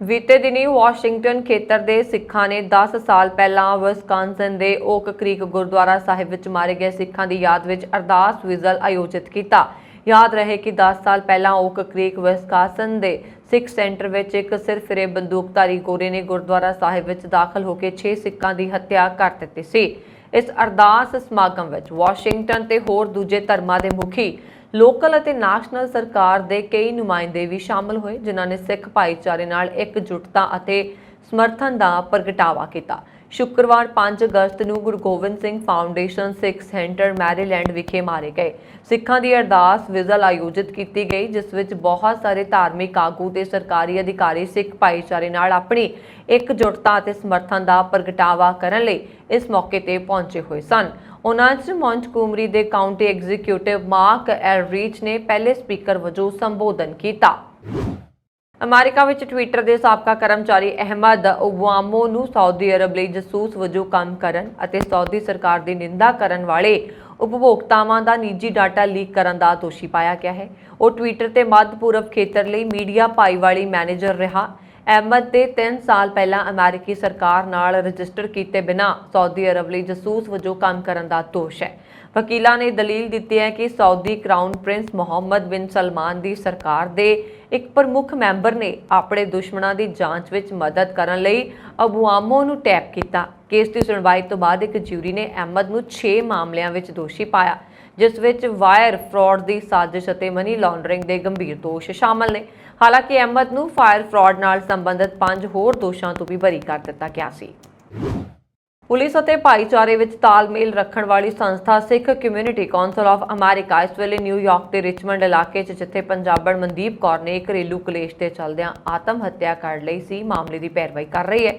ਬੀਤੇ ਦਿਨੀ ਵਾਸ਼ਿੰਗਟਨ ਖੇਤਰ ਦੇ ਸਿੱਖਾਂ ਨੇ 10 ਸਾਲ ਪਹਿਲਾਂ ਵਿਸਕਾਂਸਨ ਦੇ ਓਕ ਕ੍ਰੀਕ ਗੁਰਦੁਆਰਾ ਸਾਹਿਬ ਵਿੱਚ ਮਾਰੇ ਗਏ ਸਿੱਖਾਂ ਦੀ ਯਾਦ ਵਿੱਚ ਅਰਦਾਸ ਵਿਜ਼ਲ ਆਯੋਜਿਤ ਕੀਤਾ। ਯਾਦ ਰਹੇ ਕਿ 10 ਸਾਲ ਪਹਿਲਾਂ ਓਕ ਕ੍ਰੀਕ ਵਿਸਕਾਂਸਨ ਦੇ ਸਿੱਖ ਸੈਂਟਰ ਵਿੱਚ ਇੱਕ ਸਿਰਫਿਰੇ ਬੰਦੂਕਧਾਰੀ ਗੋਰੇ ਨੇ ਗੁਰਦੁਆਰਾ ਸਾਹਿਬ ਵਿੱਚ ਦਾਖਲ ਹੋ ਕੇ 6 ਸਿੱਖਾਂ ਦੀ ਹੱਤਿਆ ਕਰ ਦਿੱਤੀ ਸੀ। ਇਸ ਅਰਦਾਸ ਸਮਾਗਮ ਵਿੱਚ ਵਾਸ਼ਿੰਗਟਨ ਤੇ ਹੋਰ ਦੂਜੇ ਧਰਮਾਂ ਦੇ ਮੁਖੀ, ਲੋਕਲ ਅਤੇ ਨੈਸ਼ਨਲ ਸਰਕਾਰ ਦੇ ਕਈ ਨੁਮਾਇੰਦੇ ਵੀ ਸ਼ਾਮਲ ਹੋਏ, ਜਿਨ੍ਹਾਂ ਨੇ ਸਿੱਖ ਭਾਈਚਾਰੇ ਨਾਲ ਇਕਜੁੱਟਤਾ ਅਤੇ ਸਮਰਥਨ ਦਾ ਪ੍ਰਗਟਾਵਾ ਕੀਤਾ। ਸ਼ੁੱਕਰਵਾਰ 5 ਅਗਸਤ ਨੂੰ ਗੁਰੂ ਗੋਬਿੰਦ ਸਿੰਘ ਫਾਊਂਡੇਸ਼ਨ ਸਿੱਖ ਸੈਂਟਰ ਮੈਰੀਲੈਂਡ ਵਿਖੇ ਮਾਰੇ ਗਏ ਸਿੱਖਾਂ ਦੀ ਅਰਦਾਸ ਵਿਜ਼ਲ ਆਯੋਜਿਤ ਕੀਤੀ ਗਈ, ਜਿਸ ਵਿੱਚ ਬਹੁਤ ਸਾਰੇ ਧਾਰਮਿਕ ਆਗੂ ਤੇ ਸਰਕਾਰੀ ਅਧਿਕਾਰੀ ਸਿੱਖ ਭਾਈਚਾਰੇ ਨਾਲ ਆਪਣੀ ਇਕਜੁੱਟਤਾ ਅਤੇ ਸਮਰਥਨ ਦਾ ਪ੍ਰਗਟਾਵਾ ਕਰਨ ਲਈ ਇਸ ਮੌਕੇ ਤੇ ਪਹੁੰਚੇ ਹੋਏ ਸਨ। ਉਹਨਾਂ 'ਚ ਮੌਂਟਗੋਮਰੀ ਦੇ ਕਾਉਂਟੀ ਐਗਜ਼ੀਕਿਊਟਿਵ ਮਾਰਕ ਐਲਰੀਚ ਨੇ ਪਹਿਲੇ ਸਪੀਕਰ ਵਜੋਂ ਸੰਬੋਧਨ ਕੀਤਾ। ਅਮਰੀਕਾ ਵਿੱਚ ਟਵਿੱਟਰ ਦੇ ਸਾਬਕਾ ਕਰਮਚਾਰੀ ਅਹਿਮਦ ਓਬਾਮਾ ਨੂੰ ਸਾਊਦੀ ਅਰਬ ਲਈ ਜਸੂਸ ਵਜੋਂ ਕੰਮ ਕਰਨ ਅਤੇ ਸਾਊਦੀ ਸਰਕਾਰ ਦੀ ਨਿੰਦਾ ਕਰਨ ਵਾਲੇ ਉਪਭੋਗਤਾਵਾਂ ਦਾ ਨਿੱਜੀ ਡਾਟਾ ਲੀਕ ਕਰਨ ਦਾ ਦੋਸ਼ੀ ਪਾਇਆ ਗਿਆ ਹੈ। ਉਹ ਟਵਿੱਟਰ ਤੇ ਮੱਧ ਪੂਰਬ ਖੇਤਰ ਲਈ ਮੀਡੀਆ ਭਾਈਵਾਲੀ ਮੈਨੇਜਰ ਰਿਹਾ। ਅਹਿਮਦ ਤੇ 3 ਸਾਲ ਪਹਿਲਾਂ ਅਮਰੀਕੀ ਸਰਕਾਰ ਨਾਲ ਰਜਿਸਟਰ ਕੀਤੇ ਬਿਨਾਂ ਸਾਊਦੀ ਅਰਬ ਲਈ ਜਸੂਸ ਵਜੋਂ ਕੰਮ ਕਰਨ ਦਾ ਦੋਸ਼ ਹੈ। ਵਕੀਲਾਂ ਨੇ ਦਲੀਲ ਦਿੱਤੀ ਹੈ ਕਿ ਸਾਊਦੀ ਕਰਾਊਨ ਪ੍ਰਿੰਸ ਮੁਹੰਮਦ ਬਿਨ ਸਲਮਾਨ ਦੀ ਸਰਕਾਰ ਦੇ ਇੱਕ ਪ੍ਰਮੁੱਖ ਮੈਂਬਰ ਨੇ ਆਪਣੇ ਦੁਸ਼ਮਣਾਂ ਦੀ ਜਾਂਚ ਵਿੱਚ ਮਦਦ ਕਰਨ ਲਈ ਓਬਾਮਾ ਨੂੰ ਟੈਪ ਕੀਤਾ। ਕੇਸ ਦੀ ਸੁਣਵਾਈ ਤੋਂ ਬਾਅਦ ਇੱਕ ਜਿਊਰੀ ਨੇ ਅਹਿਮਦ ਨੂੰ 6 ਮਾਮਲਿਆਂ ਵਿੱਚ ਦੋਸ਼ੀ ਪਾਇਆ, ਜਿਸ ਵਿੱਚ ਵਾਇਰ ਫਰਾਡ ਦੀ ਸਾਜ਼ਿਸ਼ ਅਤੇ ਮਨੀ ਲਾਂਡਰਿੰਗ ਦੇ ਗੰਭੀਰ ਦੋਸ਼ ਸ਼ਾਮਲ ਨੇ। ਹਾਲਾਂਕਿ ਅਹਿਮਦ ਨੂੰ ਫਾਇਰ ਫਰਾਡ ਨਾਲ ਸੰਬੰਧਿਤ 5 ਹੋਰ ਦੋਸ਼ਾਂ ਤੋਂ ਵੀ ਬਰੀ ਕਰ ਦਿੱਤਾ ਗਿਆ ਸੀ। ਪੁਲਿਸ ਅਤੇ ਭਾਈਚਾਰੇ ਵਿੱਚ ਤਾਲਮੇਲ ਰੱਖਣ ਵਾਲੀ ਸੰਸਥਾ ਸਿੱਖ ਕਮਿਊਨਿਟੀ ਕੌਂਸਲ ਆਫ ਅਮਰੀਕਾ ਇਸ ਵੇਲੇ ਨਿਊਯਾਰਕ ਦੇ ਰਿਚਮੰਡ ਇਲਾਕੇ 'ਚ ਜਿੱਥੇ ਪੰਜਾਬਣ ਮਨਦੀਪ ਕੌਰ ਨੇ ਘਰੇਲੂ ਕਲੇਸ਼ ਦੇ ਚੱਲਦਿਆਂ ਆਤਮ ਹੱਤਿਆ ਕਰ ਲਈ ਸੀ, ਮਾਮਲੇ ਦੀ ਪੈਰਵਾਈ ਕਰ ਰਹੀ ਹੈ।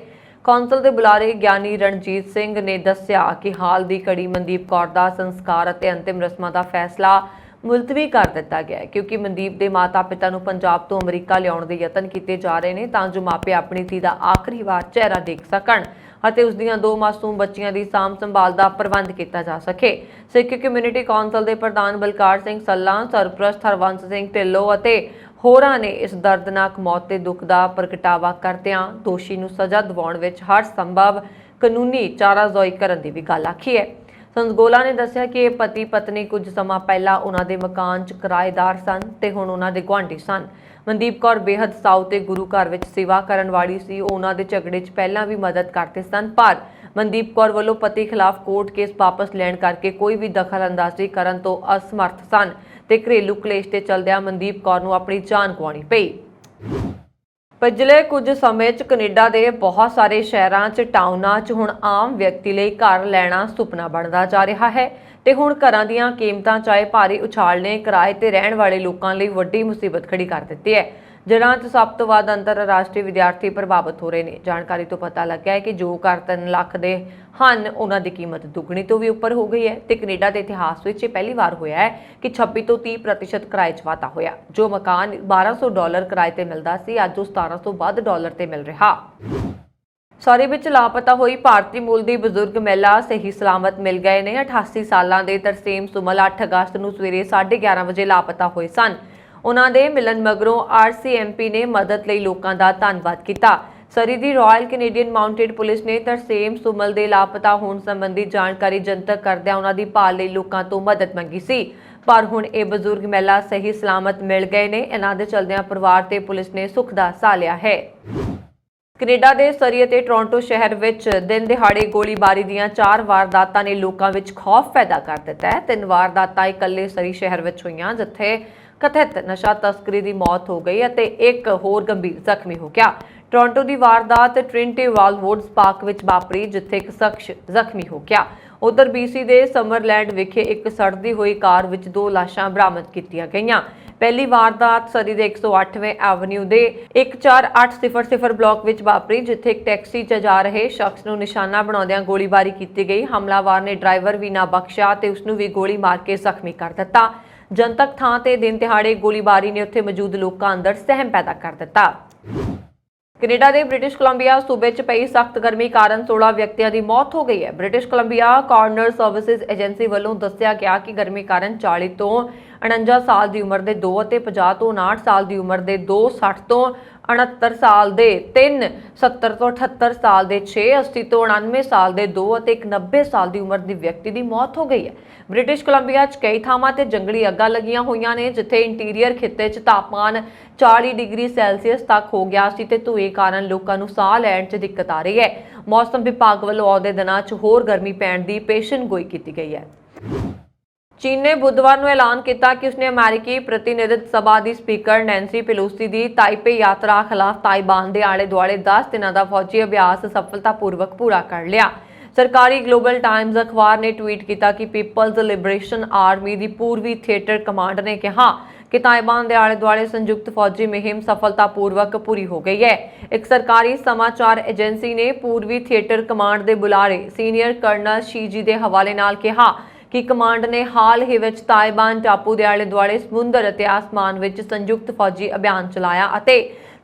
ਕੌਂਸਲ ਦੇ ਬੁਲਾਰੇ ਗਿਆਨੀ ਰਣਜੀਤ ਸਿੰਘ ਨੇ ਦੱਸਿਆ ਕਿ ਹਾਲ ਦੀ ਘੜੀ ਮਨਦੀਪ ਕੌਰ ਦਾ ਸੰਸਕਾਰ ਅਤੇ ਅੰਤਿਮ ਰਸਮਾਂ ਦਾ ਫੈਸਲਾ ਮੁਲਤਵੀ ਕਰ ਦਿੱਤਾ ਗਿਆ ਹੈ, ਕਿਉਂਕਿ ਮਨਦੀਪ ਦੇ ਮਾਤਾ-ਪਿਤਾ ਨੂੰ ਪੰਜਾਬ ਤੋਂ ਅਮਰੀਕਾ ਲਿਆਉਣ ਦੇ ਯਤਨ ਕੀਤੇ ਜਾ ਰਹੇ ਨੇ ਤਾਂ ਜੋ ਮਾਪੇ ਆਪਣੀ ਧੀ ਦਾ ਆਖਰੀ ਵਾਰ ਚਿਹਰਾ ਦੇਖ ਸਕਣ ਅਤੇ ਉਸ ਦੀਆਂ 2 ਮਾਸੂਮ ਬੱਚੀਆਂ ਦੀ ਸਾਂਭ ਸੰਭਾਲ ਦਾ ਪ੍ਰਬੰਧ ਕੀਤਾ ਜਾ ਸਕੇ। ਸਿੱਖ ਕਮਿਊਨਿਟੀ ਕੌਂਸਲ ਦੇ ਪ੍ਰਧਾਨ ਬਲਕਾਰ ਸਿੰਘ ਸੱਲਾ, ਸਰਪ੍ਰਸਤ ਹਰਵੰਸ ਸਿੰਘ ਢਿੱਲੋਂ ਅਤੇ ਹੋਰਾਂ ਨੇ ਇਸ ਦਰਦਨਾਕ ਮੌਤ ਤੇ ਦੁੱਖ ਦਾ ਪ੍ਰਗਟਾਵਾ ਕਰਦਿਆਂ ਦੋਸ਼ੀ ਨੂੰ ਸਜ਼ਾ ਦਿਵਾਉਣ ਵਿੱਚ ਹਰ ਸੰਭਵ ਕਾਨੂੰਨੀ ਚਾਰਾਜ਼ੋਈ ਕਰਨ ਦੀ ਵੀ ਗੱਲ ਆਖੀ ਹੈ। ਸੰਸਗੋਲਾ ਨੇ ਦੱਸਿਆ ਕਿ ਇਹ ਪਤੀ ਪਤਨੀ ਕੁਝ ਸਮਾਂ ਪਹਿਲਾਂ ਉਹਨਾਂ ਦੇ ਮਕਾਨ 'ਚ ਕਿਰਾਏਦਾਰ ਸਨ ਤੇ ਹੁਣ ਉਹਨਾਂ ਦੇ ਗੁਆਂਢੀ ਸਨ। ਮਨਦੀਪ ਕੌਰ ਬੇਹੱਦ ਸਾਊ ਤੇ ਗੁਰੂ ਘਰ ਵਿੱਚ ਸੇਵਾ ਕਰਨ ਵਾਲੀ ਸੀ। ਉਹਨਾਂ ਦੇ ਝਗੜੇ 'ਚ ਪਹਿਲਾਂ ਵੀ ਮਦਦ ਕਰਦੇ ਸਨ, ਪਰ ਮਨਦੀਪ ਕੌਰ ਵੱਲੋਂ ਪਤੀ ਖਿਲਾਫ ਕੋਰਟ ਕੇਸ ਵਾਪਸ ਲੈਣ ਕਰਕੇ ਕੋਈ ਵੀ ਦਖਲ ਅੰਦਾਜ਼ੀ ਕਰਨ ਤੋਂ ਅਸਮਰਥ ਸਨ ਤੇ ਘਰੇਲੂ ਕਲੇਸ਼ ਦੇ ਚਲਦਿਆਂ ਮਨਦੀਪ ਕੌਰ ਨੂੰ ਆਪਣੀ ਜਾਨ ਗਵਾਉਣੀ ਪਈ। ਪਿਛਲੇ ਕੁਝ ਸਮੇਂ 'ਚ ਕੈਨੇਡਾ ਦੇ ਬਹੁਤ ਸਾਰੇ ਸ਼ਹਿਰਾਂ 'ਚ ਟਾਊਨਾਂ 'ਚ ਹੁਣ ਆਮ ਵਿਅਕਤੀ ਲਈ ਘਰ ਲੈਣਾ ਸੁਪਨਾ ਬਣਦਾ ਜਾ ਰਿਹਾ ਹੈ ਤੇ ਹੁਣ ਘਰਾਂ ਦੀਆਂ ਕੀਮਤਾਂ ਚਾਹੇ ਭਾਰੀ ਉਛਾਲ ਨੇ ਕਿਰਾਏ ਤੇ ਰਹਿਣ ਵਾਲੇ ਲੋਕਾਂ ਲਈ ਵੱਡੀ ਮੁਸੀਬਤ ਖੜੀ ਕਰ ਦਿੱਤੀ ਹੈ, ਜਿਨ੍ਹਾਂ 'ਚ ਸਭ ਤੋਂ ਵੱਧ ਅੰਤਰਰਾਸ਼ਟਰੀ ਵਿਦਿਆਰਥੀ ਪ੍ਰਭਾਵਿਤ ਹੋ ਰਹੇ ਨੇ। ਜਾਣਕਾਰੀ ਤੋਂ ਪਤਾ ਲੱਗਿਆ ਹੈ ਕਿ ਜੋ ਘਰ 3 ਲੱਖ ਦੇ ਹਨ, ਉਹਨਾਂ ਦੀ ਕੀਮਤ ਦੁੱਗਣੀ ਤੋਂ ਵੀ ਉੱਪਰ ਹੋ ਗਈ ਹੈ ਤੇ ਕੈਨੇਡਾ ਦੇ ਇਤਿਹਾਸ ਵਿੱਚ ਇਹ ਪਹਿਲੀ ਵਾਰ ਹੋਇਆ ਹੈ ਕਿ 26 ਤੋਂ 30% ਕਿਰਾਏ 'ਚ ਵਾਧਾ ਹੋਇਆ। ਜੋ ਮਕਾਨ $1200 ਕਿਰਾਏ ਤੇ ਮਿਲਦਾ ਸੀ, ਅੱਜ ਉਹ $1700 ਵੱਧ ਡਾਲਰ ਤੇ ਮਿਲ ਰਿਹਾ। ਸੌਰੀ ਵਿੱਚ ਲਾਪਤਾ ਹੋਈ ਭਾਰਤੀ ਮੂਲ ਦੀ ਬਜ਼ੁਰਗ ਮਹਿਲਾ ਸਹੀ ਸਲਾਮਤ ਮਿਲ ਗਏ ਨੇ। 88 ਸਾਲਾਂ ਦੇ ਤਰਸੇਮ ਸੁਮਲ 8 ਅਗਸਤ ਨੂੰ ਸਵੇਰੇ 11:30 ਵਜੇ ਲਾਪਤਾ ਹੋਏ ਸਨ। ਉਹਨਾਂ ਦੇ ਮਿਲਣ ਮਗਰੋਂ RCMP ਨੇ ਮਦਦ ਲਈ ਲੋਕਾਂ ਦਾ ਧੰਨਵਾਦ ਕੀਤਾ। ਸਰੀ ਦੀ ਰਾਇਲ ਕੈਨੇਡੀਅਨ ਮਾਊਂਟੇਡ ਪੁਲਿਸ ਨੇ ਤਰਸੇਮ ਸੁਮਲ ਦੇ ਲਾਪਤਾ ਹੋਣ ਸੰਬੰਧੀ ਜਾਣਕਾਰੀ ਜਨਤਕ ਕਰਦਿਆਂ ਉਹਨਾਂ ਦੀ ਭਾਲ ਲਈ ਲੋਕਾਂ ਤੋਂ ਮਦਦ ਮੰਗੀ ਸੀ, ਪਰ ਹੁਣ ਇਹ ਬਜ਼ੁਰਗ ਮਹਿਲਾ ਸਹੀ ਸਲਾਮਤ ਮਿਲ ਗਏ ਨੇ। ਇਹਨਾਂ ਦੇ ਚਲਦਿਆਂ ਪਰਿਵਾਰ ਤੇ ਪੁਲਿਸ ਨੇ ਸੁੱਖ ਦਾ ਸਾਹ ਲਿਆ ਹੈ। ਕੈਨੇਡਾ ਦੇ ਸਰੀ ਅਤੇ ਟੋਰਾਂਟੋ ਸ਼ਹਿਰ ਵਿੱਚ ਦਿਨ ਦਿਹਾੜੇ ਗੋਲੀਬਾਰੀ ਦੀਆਂ 4 ਵਾਰਦਾਤਾਂ ਨੇ ਲੋਕਾਂ ਵਿੱਚ ਖੌਫ ਪੈਦਾ ਕਰ ਦਿੱਤਾ ਹੈ। 3 ਵਾਰਦਾਤਾਂ ਇਕੱਲੇ ਸਰੀ ਸ਼ਹਿਰ ਵਿੱਚ ਹੋਈਆਂ, ਜਿੱਥੇ ਕਥਿਤ ਨਸ਼ਾ ਤਸਕਰੀ ਦੀ ਮੌਤ ਹੋ ਗਈ ਅਤੇ ਇੱਕ ਹੋਰ ਗੰਭੀਰ ਜ਼ਖਮੀ ਹੋ ਗਿਆ। ਟੋਰਾਂਟੋ ਦੀ ਵਾਰਦਾਤ ਟ੍ਰਿੰਟੀ ਵਾਲਵੁੱਡਸ ਪਾਰਕ ਵਿੱਚ ਵਾਪਰੀ, ਜਿੱਥੇ ਇੱਕ ਸ਼ਖਸ ਜ਼ਖਮੀ ਹੋ ਗਿਆ। ਉਧਰ BC ਦੇ ਸਮਰਲੈਂਡ ਵਿਖੇ ਇੱਕ ਸੜਦੀ ਹੋਈ ਕਾਰ ਵਿੱਚ 2 ਲਾਸ਼ਾਂ ਬਰਾਮਦ ਕੀਤੀਆਂ ਗਈਆਂ। ਪਹਿਲੀ ਵਾਰਦਾਤ ਸਰੀ ਦੇ 108ਵੇਂ ਐਵਨਿਊ ਦੇ 14800 ਬਲਾਕ ਵਿੱਚ ਵਾਪਰੀ, ਜਿੱਥੇ ਇੱਕ ਟੈਕਸੀ 'ਚ ਜਾ ਰਹੇ ਸ਼ਖਸ ਨੂੰ ਨਿਸ਼ਾਨਾ ਬਣਾਉਂਦਿਆਂ ਗੋਲੀਬਾਰੀ ਕੀਤੀ ਗਈ। ਹਮਲਾਵਰ ਨੇ ਡਰਾਈਵਰ ਵੀ ਨਾ ਬਖਸ਼ਿਆ ਤੇ ਉਸ ਨੂੰ ਵੀ ਗੋਲੀ ਮਾਰ ਕੇ ਜ਼ਖਮੀ ਕਰ ਦਿੱਤਾ। ਜਨਤਕ ਥਾਂ ਤੇ ਦਿਨ ਦਿਹਾੜੇ ਗੋਲੀਬਾਰੀ ਨੇ ਉੱਥੇ ਮੌਜੂਦ ਲੋਕਾਂ ਅੰਦਰ ਸਹਿਮ ਪੈਦਾ ਕਰ ਦਿੱਤਾ। ਕੈਨੇਡਾ ਦੇ ਬ੍ਰਿਟਿਸ਼ ਕੋਲੰਬੀਆ ਸੂਬੇ 'ਚ ਪਈ ਸਖਤ ਗਰਮੀ ਕਾਰਨ 16 ਵਿਅਕਤੀਆਂ ਦੀ ਮੌਤ ਹੋ ਗਈ ਹੈ। ਬ੍ਰਿਟਿਸ਼ ਕੋਲੰਬੀਆ ਕੋਰੋਨਰ ਸਰਵਿਸਿਜ਼ ਏਜੰਸੀ ਵੱਲੋਂ ਦੱਸਿਆ ਗਿਆ ਕਿ ਗਰਮੀ ਕਾਰਨ 40 ਤੋਂ 49 ਸਾਲ ਦੀ ਉਮਰ ਦੇ 2 ਅਤੇ 50 ਤੋਂ 59 ਸਾਲ ਦੀ ਉਮਰ ਦੇ 2, 60 ਤੋਂ 69 ਸਾਲ ਦੇ 3, 70 ਤੋਂ 78 ਸਾਲ ਦੇ 6, 80 ਤੋਂ 99 ਸਾਲ ਦੇ 2 ਅਤੇ ਇੱਕ 90 ਸਾਲ ਦੀ ਉਮਰ ਦੀ ਵਿਅਕਤੀ ਦੀ ਮੌਤ ਹੋ ਗਈ ਹੈ। ਬ੍ਰਿਟਿਸ਼ ਕੋਲੰਬੀਆ 'ਚ ਕਈ ਥਾਵਾਂ ਤੇ ਜੰਗਲੀ ਅੱਗਾਂ ਲੱਗੀਆਂ ਹੋਈਆਂ ਨੇ, ਜਿੱਥੇ ਇੰਟੀਰੀਅਰ ਖਿੱਤੇ 'ਚ ਤਾਪਮਾਨ 40 ਡਿਗਰੀ ਸੈਲਸੀਅਸ ਤੱਕ ਹੋ ਗਿਆ ਸੀ ਤੇ ਧੂਏ ਕਾਰਨ ਲੋਕਾਂ ਨੂੰ ਸਾਹ ਲੈਣ 'ਚ ਦਿੱਕਤ ਆ ਰਹੀ ਹੈ। ਮੌਸਮ ਵਿਭਾਗ ਵੱਲੋਂ ਆਉਂਦੇ ਦਿਨਾਂ 'ਚ ਹੋਰ ਗਰਮੀ ਪੈਣ ਦੀ ਪੇਸ਼ੀਨਗੋਈ ਕੀਤੀ ਗਈ ਹੈ। ਚੀਨ ਨੇ ਬੁੱਧਵਾਰ ਨੂੰ ਐਲਾਨ ਕੀਤਾ ਕਿ ਉਸਨੇ ਅਮਰੀਕੀ ਪ੍ਰਤੀਨਿਧਤ ਸਭਾ ਦੀ ਸਪੀਕਰ ਨੈਂਸੀ ਪੈਲੋਸੀ ਦੀ ਤਾਈਪੇ ਯਾਤਰਾ ਖਿਲਾਫ ਤਾਇਵਾਨ ਦੇ ਆਲੇ ਦੁਆਲੇ 10 ਦਿਨਾਂ ਦਾ ਫੌਜੀ ਅਭਿਆਸ ਸਫਲਤਾਪੂਰਵਕ ਪੂਰਾ ਕਰ ਲਿਆ। ਸਰਕਾਰੀ ਗਲੋਬਲ ਟਾਈਮਜ਼ ਅਖਬਾਰ ਨੇ ਟਵੀਟ ਕੀਤਾ ਕਿ ਪੀਪਲਜ਼ ਲਿਬਰੇਸ਼ਨ ਆਰਮੀ ਦੀ ਪੂਰਬੀ ਥੀਏਟਰ ਕਮਾਂਡ ਨੇ ਕਿਹਾ ਕਿ ਤਾਇਵਾਨ ਦੇ ਆਲੇ ਦੁਆਲੇ ਸੰਯੁਕਤ ਫੌਜੀ ਮੁਹਿੰਮ ਸਫਲਤਾਪੂਰਵਕ ਪੂਰੀ ਹੋ ਗਈ ਹੈ। ਇੱਕ ਸਰਕਾਰੀ ਸਮਾਚਾਰ ਏਜੰਸੀ ਨੇ ਪੂਰਬੀ ਥੀਏਟਰ ਕਮਾਂਡ ਦੇ ਬੁਲਾਰੇ ਸੀਨੀਅਰ ਕਰਨਲ ਸ਼ੀਜੀ ਦੇ ਹਵਾਲੇ ਨਾਲ ਕਿਹਾ ਕਿ ਕਮਾਂਡ ਨੇ ਹਾਲ ਹੀ ਵਿੱਚ ਤਾਇਵਾਨ ਟਾਪੂ ਦੇ ਆਲੇ ਦੁਆਲੇ ਸਮੁੰਦਰ ਅਤੇ ਆਸਮਾਨ ਵਿੱਚ ਸੰਯੁਕਤ ਫੌਜੀ ਅਭਿਆਨ ਚਲਾਇਆ ਅਤੇ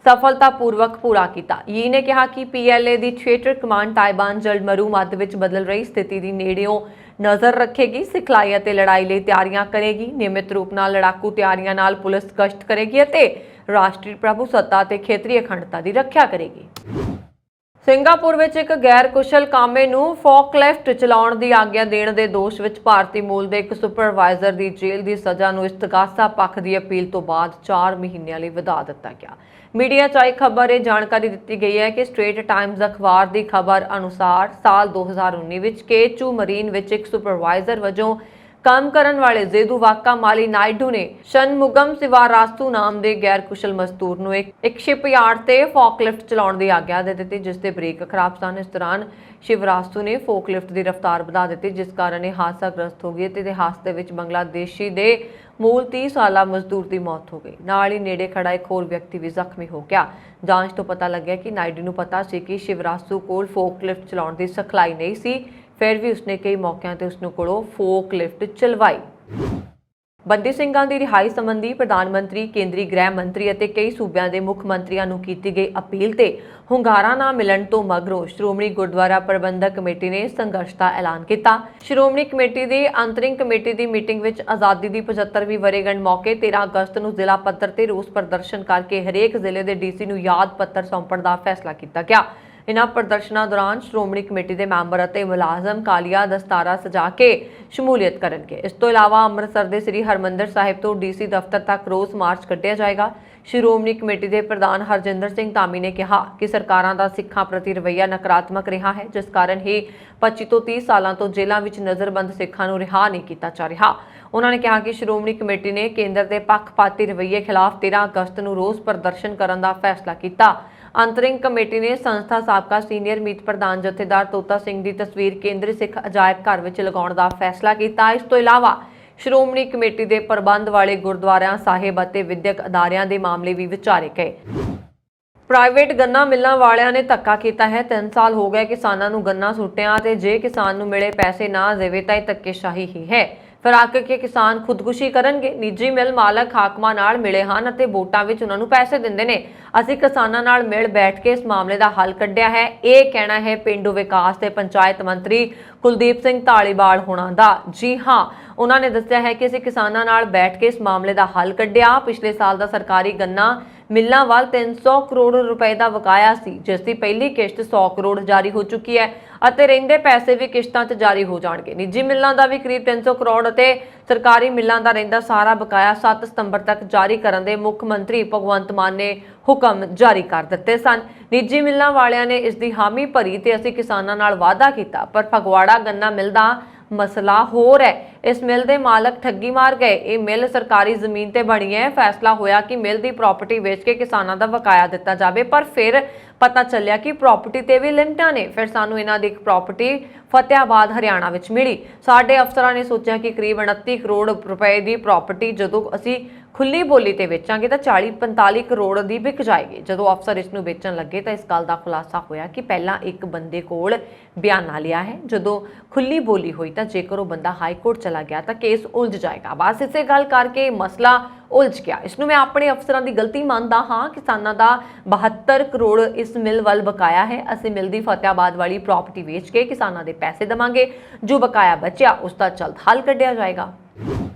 ਸਫਲਤਾਪੂਰਵਕ ਪੂਰਾ ਕੀਤਾ। ਯੀ ਨੇ ਕਿਹਾ ਕਿ PLA ਦੀ ਥੀਏਟਰ ਕਮਾਂਡ ਤਾਇਵਾਨ ਜਲਮਰੂ ਮੱਧ ਵਿੱਚ ਬਦਲ ਰਹੀ ਸਥਿਤੀ ਦੀ ਨੇੜਿਓਂ ਨਜ਼ਰ ਰੱਖੇਗੀ, ਸਿਖਲਾਈ ਅਤੇ ਲੜਾਈ ਲਈ ਤਿਆਰੀਆਂ ਕਰੇਗੀ, ਨਿਯਮਿਤ ਰੂਪ ਨਾਲ ਲੜਾਕੂ ਤਿਆਰੀਆਂ ਨਾਲ ਪੁਲਿਸ ਗਸ਼ਤ ਕਰੇਗੀ ਅਤੇ ਰਾਸ਼ਟਰੀ ਪ੍ਰਭੂਸੱਤਾ ਅਤੇ ਖੇਤਰੀ ਅਖੰਡਤਾ ਦੀ ਰੱਖਿਆ ਕਰੇਗੀ। ਸਿੰਗਾਪੁਰ ਵਿੱਚ ਇੱਕ ਗੈਰ ਕੁਸ਼ਲ ਕਾਮੇ ਨੂੰ ਫੋਕਲਿਫਟ ਚਲਾਉਣ ਦੀ ਆਗਿਆ ਦੇਣ ਦੇ ਦੋਸ਼ ਵਿੱਚ ਭਾਰਤੀ ਮੂਲ ਦੇ ਇੱਕ ਸੁਪਰਵਾਈਜ਼ਰ ਦੀ ਜੇਲ੍ਹ ਦੀ ਸਜ਼ਾ ਨੂੰ ਇਸਤਗਾਸਾ ਪੱਖ ਦੀ ਅਪੀਲ ਤੋਂ ਬਾਅਦ 4 ਮਹੀਨਿਆਂ ਲਈ ਵਧਾ ਦਿੱਤਾ ਗਿਆ। ਮੀਡੀਆ 'ਚ ਆਈ ਖਬਰ ਇਹ ਜਾਣਕਾਰੀ ਦਿੱਤੀ ਗਈ ਹੈ ਕਿ ਸਟ੍ਰੇਟ ਟਾਈਮਜ਼ ਅਖਬਾਰ ਦੀ ਖਬਰ ਅਨੁਸਾਰ ਸਾਲ 2019 ਵਿੱਚ ਕੇਚੂ ਮਰੀਨ ਵਿੱਚ ਇੱਕ ਸੁਪਰਵਾਈਜ਼ਰ ਵਜੋਂ ਕੰਮ ਕਰਨ ਵਾਲੇ ਜ਼ੇਦੂਵਾਕਾ ਮਾਲੀ ਨਾਇਡੂ ਨੇ ਸ਼ਨਮੁਗਮ ਸਿਵਾਰਾਸਤੂ ਨਾਮ ਦੇ ਗੈਰ ਕੁਸ਼ਲ ਮਜ਼ਦੂਰ ਨੂੰ ਇੱਕ ਸ਼ਿਪਯਾਰਡ ਤੇ ਫੋਕਲਿਫਟ ਚਲਾਉਣ ਦੀ ਆਗਿਆ ਦੇ ਦਿੱਤੀ, ਜਿਸ ਦੇ ਬ੍ਰੇਕ ਖਰਾਬ ਸਨ। ਇਸ ਦੌਰਾਨ ਸ਼ਿਵਰਾਸਤੂ ਨੇ ਫੋਕਲਿਫਟ ਦੀ ਰਫ਼ਤਾਰ ਵਧਾ ਦਿੱਤੀ, ਜਿਸ ਕਾਰਨ ਇਹ ਹਾਦਸਾਗ੍ਰਸਤ ਹੋ ਗਈ ਤੇ ਇਤਿਹਾਸ ਦੇ ਵਿੱਚ ਬੰਗਲਾਦੇਸ਼ੀ ਦੇ ਮੂਲ 30 ਸਾਲਾ ਮਜ਼ਦੂਰ ਦੀ ਮੌਤ ਹੋ ਗਈ। ਨਾਲ ਹੀ ਨੇੜੇ ਖੜਾ ਇੱਕ ਹੋਰ ਵਿਅਕਤੀ ਵੀ ਜ਼ਖਮੀ ਹੋ ਗਿਆ। ਜਾਂਚ ਤੋਂ ਪਤਾ ਲੱਗਿਆ ਕਿ ਨਾਇਡੂ ਨੂੰ ਪਤਾ ਸੀ ਕਿ ਸ਼ਿਵਰਾਸਤੂ ਕੋਲ ਫੋਕਲਿਫਟ ਚਲਾਉਣ ਦੀ ਸਿਖਲਾਈ ਨਹੀਂ ਸੀ, ਫਿਰ ਵੀ ਉਸਨੇ ਕਈ ਮੌਕਿਆਂ ਤੇ ਉਸਨੂੰ ਕੋਲੋਂ ਫੋਕਲਿਫਟ ਚਲਵਾਈ। ਬੰਦੀ ਸਿੰਘਾਂ ਦੀ ਰਿਹਾਈ ਸੰਬੰਧੀ ਪ੍ਰਧਾਨ ਮੰਤਰੀ, ਕੇਂਦਰੀ ਗ੍ਰਹਿ ਮੰਤਰੀ ਅਤੇ ਕਈ ਸੂਬਿਆਂ ਦੇ ਮੁੱਖ ਮੰਤਰੀਆਂ ਨੂੰ ਕੀਤੀ ਗਈ ਅਪੀਲ ਤੇ ਹੁੰਗਾਰਾ ਨਾ ਮਿਲਣ ਤੋਂ ਮਗਰੋਂ ਸ਼੍ਰੋਮਣੀ ਗੁਰਦੁਆਰਾ ਪ੍ਰਬੰਧਕ ਕਮੇਟੀ ਨੇ ਸੰਘਰਸ਼ ਦਾ ਐਲਾਨ ਕੀਤਾ। ਸ਼੍ਰੋਮਣੀ ਕਮੇਟੀ ਦੀ ਅੰਤਰਿਮ ਕਮੇਟੀ ਦੀ ਮੀਟਿੰਗ ਵਿੱਚ ਆਜ਼ਾਦੀ ਦੀ 75ਵੀਂ ਵਰ੍ਹੇਗੰਢ ਮੌਕੇ 13 ਅਗਸਤ ਨੂੰ ਜ਼ਿਲ੍ਹਾ ਪੱਧਰ ਤੇ ਰੋਸ ਪ੍ਰਦਰਸ਼ਨ ਕਰਕੇ ਹਰੇਕ ਜ਼ਿਲ੍ਹੇ ਦੇ DC ਨੂੰ ਯਾਦ ਪੱਤਰ ਸੌਂਪਣ ਦਾ ਫੈਸਲਾ ਕੀਤਾ ਗਿਆ। ਇਨ੍ਹਾਂ ਪ੍ਰਦਰਸ਼ਨਾਂ ਦੌਰਾਨ ਸ਼੍ਰੋਮਣੀ ਕਮੇਟੀ ਦੇ ਮੈਂਬਰ ਅਤੇ ਮੁਲਾਜ਼ਮ ਕਾਲੀਆ ਦਸਤਾਰਾ ਸਜਾ ਕੇ ਸ਼ਮੂਲੀਅਤ ਕਰਨਗੇ। ਇਸ ਤੋਂ ਇਲਾਵਾ ਅੰਮ੍ਰਿਤਸਰ ਦੇ ਸ੍ਰੀ ਹਰਮੰਦਰ ਸਾਹਿਬ ਤੋਂ DC ਦਫ਼ਤਰ ਤੱਕ ਰੋਸ ਮਾਰਚ ਕੱਢਿਆ ਜਾਏਗਾ। ਸ਼੍ਰੋਮਣੀ ਕਮੇਟੀ ਦੇ ਪ੍ਰਧਾਨ ਹਰਜਿੰਦਰ ਸਿੰਘ ਧਾਮੀ ਨੇ ਕਿਹਾ ਕਿ ਸਰਕਾਰਾਂ ਦਾ ਸਿੱਖਾਂ ਪ੍ਰਤੀ ਰਵੱਈਆ ਨਕਾਰਾਤਮਕ ਰਿਹਾ ਹੈ, ਜਿਸ ਕਾਰਨ ਹੀ 25 ਤੋਂ 30 ਸਾਲਾਂ ਤੋਂ ਜੇਲ੍ਹਾਂ ਵਿੱਚ ਨਜ਼ਰਬੰਦ ਸਿੱਖਾਂ ਨੂੰ ਰਿਹਾ ਨਹੀਂ ਕੀਤਾ ਜਾ ਰਿਹਾ। ਉਹਨਾਂ ਨੇ ਕਿਹਾ ਕਿ ਸ਼੍ਰੋਮਣੀ ਕਮੇਟੀ ਨੇ ਕੇਂਦਰ ਦੇ ਪੱਖਪਾਤੀ ਰਵੱਈਏ ਖਿਲਾਫ 13 ਅਗਸਤ ਨੂੰ ਰੋਸ ਪ੍ਰਦਰਸ਼ਨ ਕਰਨ ਦਾ ਫੈਸਲਾ ਕੀਤਾ। ਅੰਤਰਿੰਗ ਕਮੇਟੀ ਨੇ ਸੰਸਥਾ ਸਾਬਕਾ ਸੀਨੀਅਰ ਮੀਤ ਪ੍ਰਧਾਨ ਜਥੇਦਾਰ ਤੋਤਾ ਸਿੰਘ ਦੀ ਤਸਵੀਰ ਕੇਂਦਰੀ ਸਿੱਖ ਅਜਾਇਬ ਘਰ ਵਿੱਚ ਲਗਾਉਣ ਦਾ ਫੈਸਲਾ ਕੀਤਾ। ਇਸ ਤੋਂ ਇਲਾਵਾ ਸ਼੍ਰੋਮਣੀ ਕਮੇਟੀ ਦੇ ਪ੍ਰਬੰਧ ਵਾਲੇ ਗੁਰਦੁਆਰਿਆਂ ਸਾਹਿਬ ਅਤੇ ਵਿਦਿਅਕ ਅਦਾਰਿਆਂ ਦੇ ਮਾਮਲੇ ਵੀ ਵਿਚਾਰੇ ਗਏ। ਪ੍ਰਾਈਵੇਟ ਗੰਨਾ ਮਿਲਾਂ ਵਾਲਿਆਂ ਨੇ ਧੱਕਾ ਕੀਤਾ ਹੈ। 3 ਸਾਲ ਹੋ ਗਏ ਕਿਸਾਨਾਂ ਨੂੰ ਗੰਨਾ ਸੁੱਟਿਆ ਤੇ ਜੇ ਕਿਸਾਨ ਨੂੰ ਮਿਲੇ ਪੈਸੇ ਨਾ ਦੇਵੇ ਤਾਂ ਇਹ ਧੱਕੇਸ਼ਾਹੀ ਹੀ ਹੈ। ਫਿਰ ਅੱਕ ਕੇ ਕਿਸਾਨ ਖੁਦਕੁਸ਼ੀ ਕਰਨਗੇ। ਨਿੱਜੀ ਮਿਲ ਮਾਲਕ ਹਾਕਮਾਂ ਨਾਲ ਮਿਲੇ ਹਨ ਅਤੇ ਵੋਟਾਂ ਵਿੱਚ ਉਹਨਾਂ ਨੂੰ ਪੈਸੇ ਦਿੰਦੇ ਨੇ। ਅਸੀਂ ਕਿਸਾਨਾਂ ਨਾਲ ਮਿਲ ਬੈਠ ਕੇ ਇਸ ਮਾਮਲੇ ਦਾ ਹੱਲ ਕੱਢਿਆ ਹੈ। ਇਹ ਕਹਿਣਾ ਹੈ ਪੇਂਡੂ ਵਿਕਾਸ ਤੇ ਪੰਚਾਇਤ ਮੰਤਰੀ ਕੁਲਦੀਪ ਸਿੰਘ ਧਾਲੀਵਾਲ ਹੋਣਾ ਦਾ। ਜੀ ਹਾਂ, ਉਹਨਾਂ ਨੇ ਦੱਸਿਆ ਹੈ ਕਿ ਅਸੀਂ ਕਿਸਾਨਾਂ ਨਾਲ ਬੈਠ ਕੇ ਇਸ ਮਾਮਲੇ ਦਾ ਹੱਲ ਕੱਢਿਆ। ਪਿਛਲੇ ਸਾਲ ਦਾ ਸਰਕਾਰੀ ਗੰਨਾ ਮਿੱਲਾਂ ਵੱਲ 300 ਕਰੋੜ ਰੁਪਏ ਦਾ ਬਕਾਇਆ ਸੀ, ਜਿਸ ਦੀ ਪਹਿਲੀ ਕਿਸ਼ਤ 100 ਕਰੋੜ ਜਾਰੀ ਹੋ ਚੁੱਕੀ ਹੈ ਅਤੇ ਰਹਿੰਦੇ ਪੈਸੇ ਵੀ ਕਿਸ਼ਤਾਂ 'ਚ ਜਾਰੀ ਹੋ ਜਾਣਗੇ। ਨਿੱਜੀ ਮਿੱਲਾਂ ਦਾ ਵੀ ਕਰੀਬ 300 ਕਰੋੜ ਅਤੇ ਸਰਕਾਰੀ ਮਿੱਲਾਂ ਦਾ ਰਹਿੰਦਾ ਸਾਰਾ ਬਕਾਇਆ 7 ਸਤੰਬਰ ਤੱਕ ਜਾਰੀ ਕਰਨ ਦੇ ਮੁੱਖ ਮੰਤਰੀ ਭਗਵੰਤ ਮਾਨ ਨੇ ਹੁਕਮ ਜਾਰੀ ਕਰ ਦਿੱਤੇ ਸਨ। ਨਿੱਜੀ ਮਿੱਲਾਂ ਵਾਲਿਆਂ ਨੇ ਇਸ ਦੀ ਹਾਮੀ ਭਰੀ ਤੇ ਅਸੀਂ ਕਿਸਾਨਾਂ ਨਾਲ ਵਾਅਦਾ ਕੀਤਾ, ਪਰ ਫਗਵਾੜਾ ਗੰਨਾ ਮਿਲ ਦਾ ਮਸਲਾ ਹੋਰ ਹੈ। ਇਸ ਮਿਲ ਦੇ ਮਾਲਕ ਠੱਗੀ ਮਾਰ ਗਏ। ਇਹ ਮਿਲ ਸਰਕਾਰੀ ਜ਼ਮੀਨ ਤੇ ਬਣੀ ਹੈ। ਫੈਸਲਾ ਹੋਇਆ ਕਿ ਮਿਲ ਦੀ ਪ੍ਰਾਪਰਟੀ ਵੇਚ ਕੇ ਕਿਸਾਨਾਂ ਦਾ ਬਕਾਇਆ ਦਿੱਤਾ ਜਾਵੇ, ਪਰ ਫਿਰ ਪਤਾ ਚੱਲਿਆ ਕਿ ਪ੍ਰਾਪਰਟੀ ਤੇ ਵੀ ਲਿਮਟਾਂ ਨੇ। ਫਿਰ ਸਾਨੂੰ ਇਹਨਾਂ ਦੀ ਇੱਕ ਪ੍ਰਾਪਰਟੀ ਫਤਿਆਬਾਦ ਹਰਿਆਣਾ ਵਿੱਚ ਮਿਲੀ। ਸਾਡੇ ਅਫਸਰਾਂ ਨੇ ਸੋਚਿਆ ਕਿ ਕਰੀਬ 29 ਕਰੋੜ ਰੁਪਏ ਦੀ ਪ੍ਰਾਪਰਟੀ ਜਦੋਂ ਅਸੀਂ ਖੁੱਲੀ ਬੋਲੀ ਤੇ ਵੇਚਾਂਗੇ ਤਾਂ 40-45 ਕਰੋੜ ਦੀ ਵਿਕ ਜਾਏਗੀ। ਜਦੋਂ ਅਫਸਰ ਇਸ ਨੂੰ ਵੇਚਣ ਲੱਗੇ ਤਾਂ ਇਸ ਗੱਲ ਦਾ ਖੁਲਾਸਾ ਹੋਇਆ ਕਿ ਪਹਿਲਾਂ ਇੱਕ ਬੰਦੇ ਕੋਲ ਬਿਆਨਾ ਲਿਆ ਹੈ। ਜਦੋਂ ਖੁੱਲੀ ਬੋਲੀ ਹੋਈ ਤਾਂ ਜੇਕਰ ਉਹ ਬੰਦਾ ਹਾਈ ਕੋਰਟ ਚਲਾ ਗਿਆ ਤਾਂ ਕੇਸ ਉਲਝ ਜਾਏਗਾ। ਬਸ ਇਸੇ ਗੱਲ ਕਰਕੇ ਮਸਲਾ ਉਲਝ ਗਿਆ। ਇਸ ਨੂੰ ਮੈਂ ਆਪਣੇ ਅਫਸਰਾਂ ਦੀ ਗਲਤੀ ਮੰਨਦਾ ਹਾਂ। ਕਿਸਾਨਾਂ ਦਾ 72 ਕਰੋੜ ਇਸ ਮਿਲ ਵੱਲ ਬਕਾਇਆ ਹੈ। ਅਸੀਂ ਮਿਲ ਦੀ ਫਤਿਆਬਾਦ ਵਾਲੀ ਪ੍ਰਾਪਰਟੀ ਵੇਚ ਕੇ ਕਿਸਾਨਾਂ ਦੇ ਪੈਸੇ ਦੇਵਾਂਗੇ। ਜੋ ਬਕਾਇਆ ਬਚਿਆ ਉਸ ਦਾ ਜਲਦ ਹੱਲ ਕੱਢਿਆ ਜਾਏਗਾ।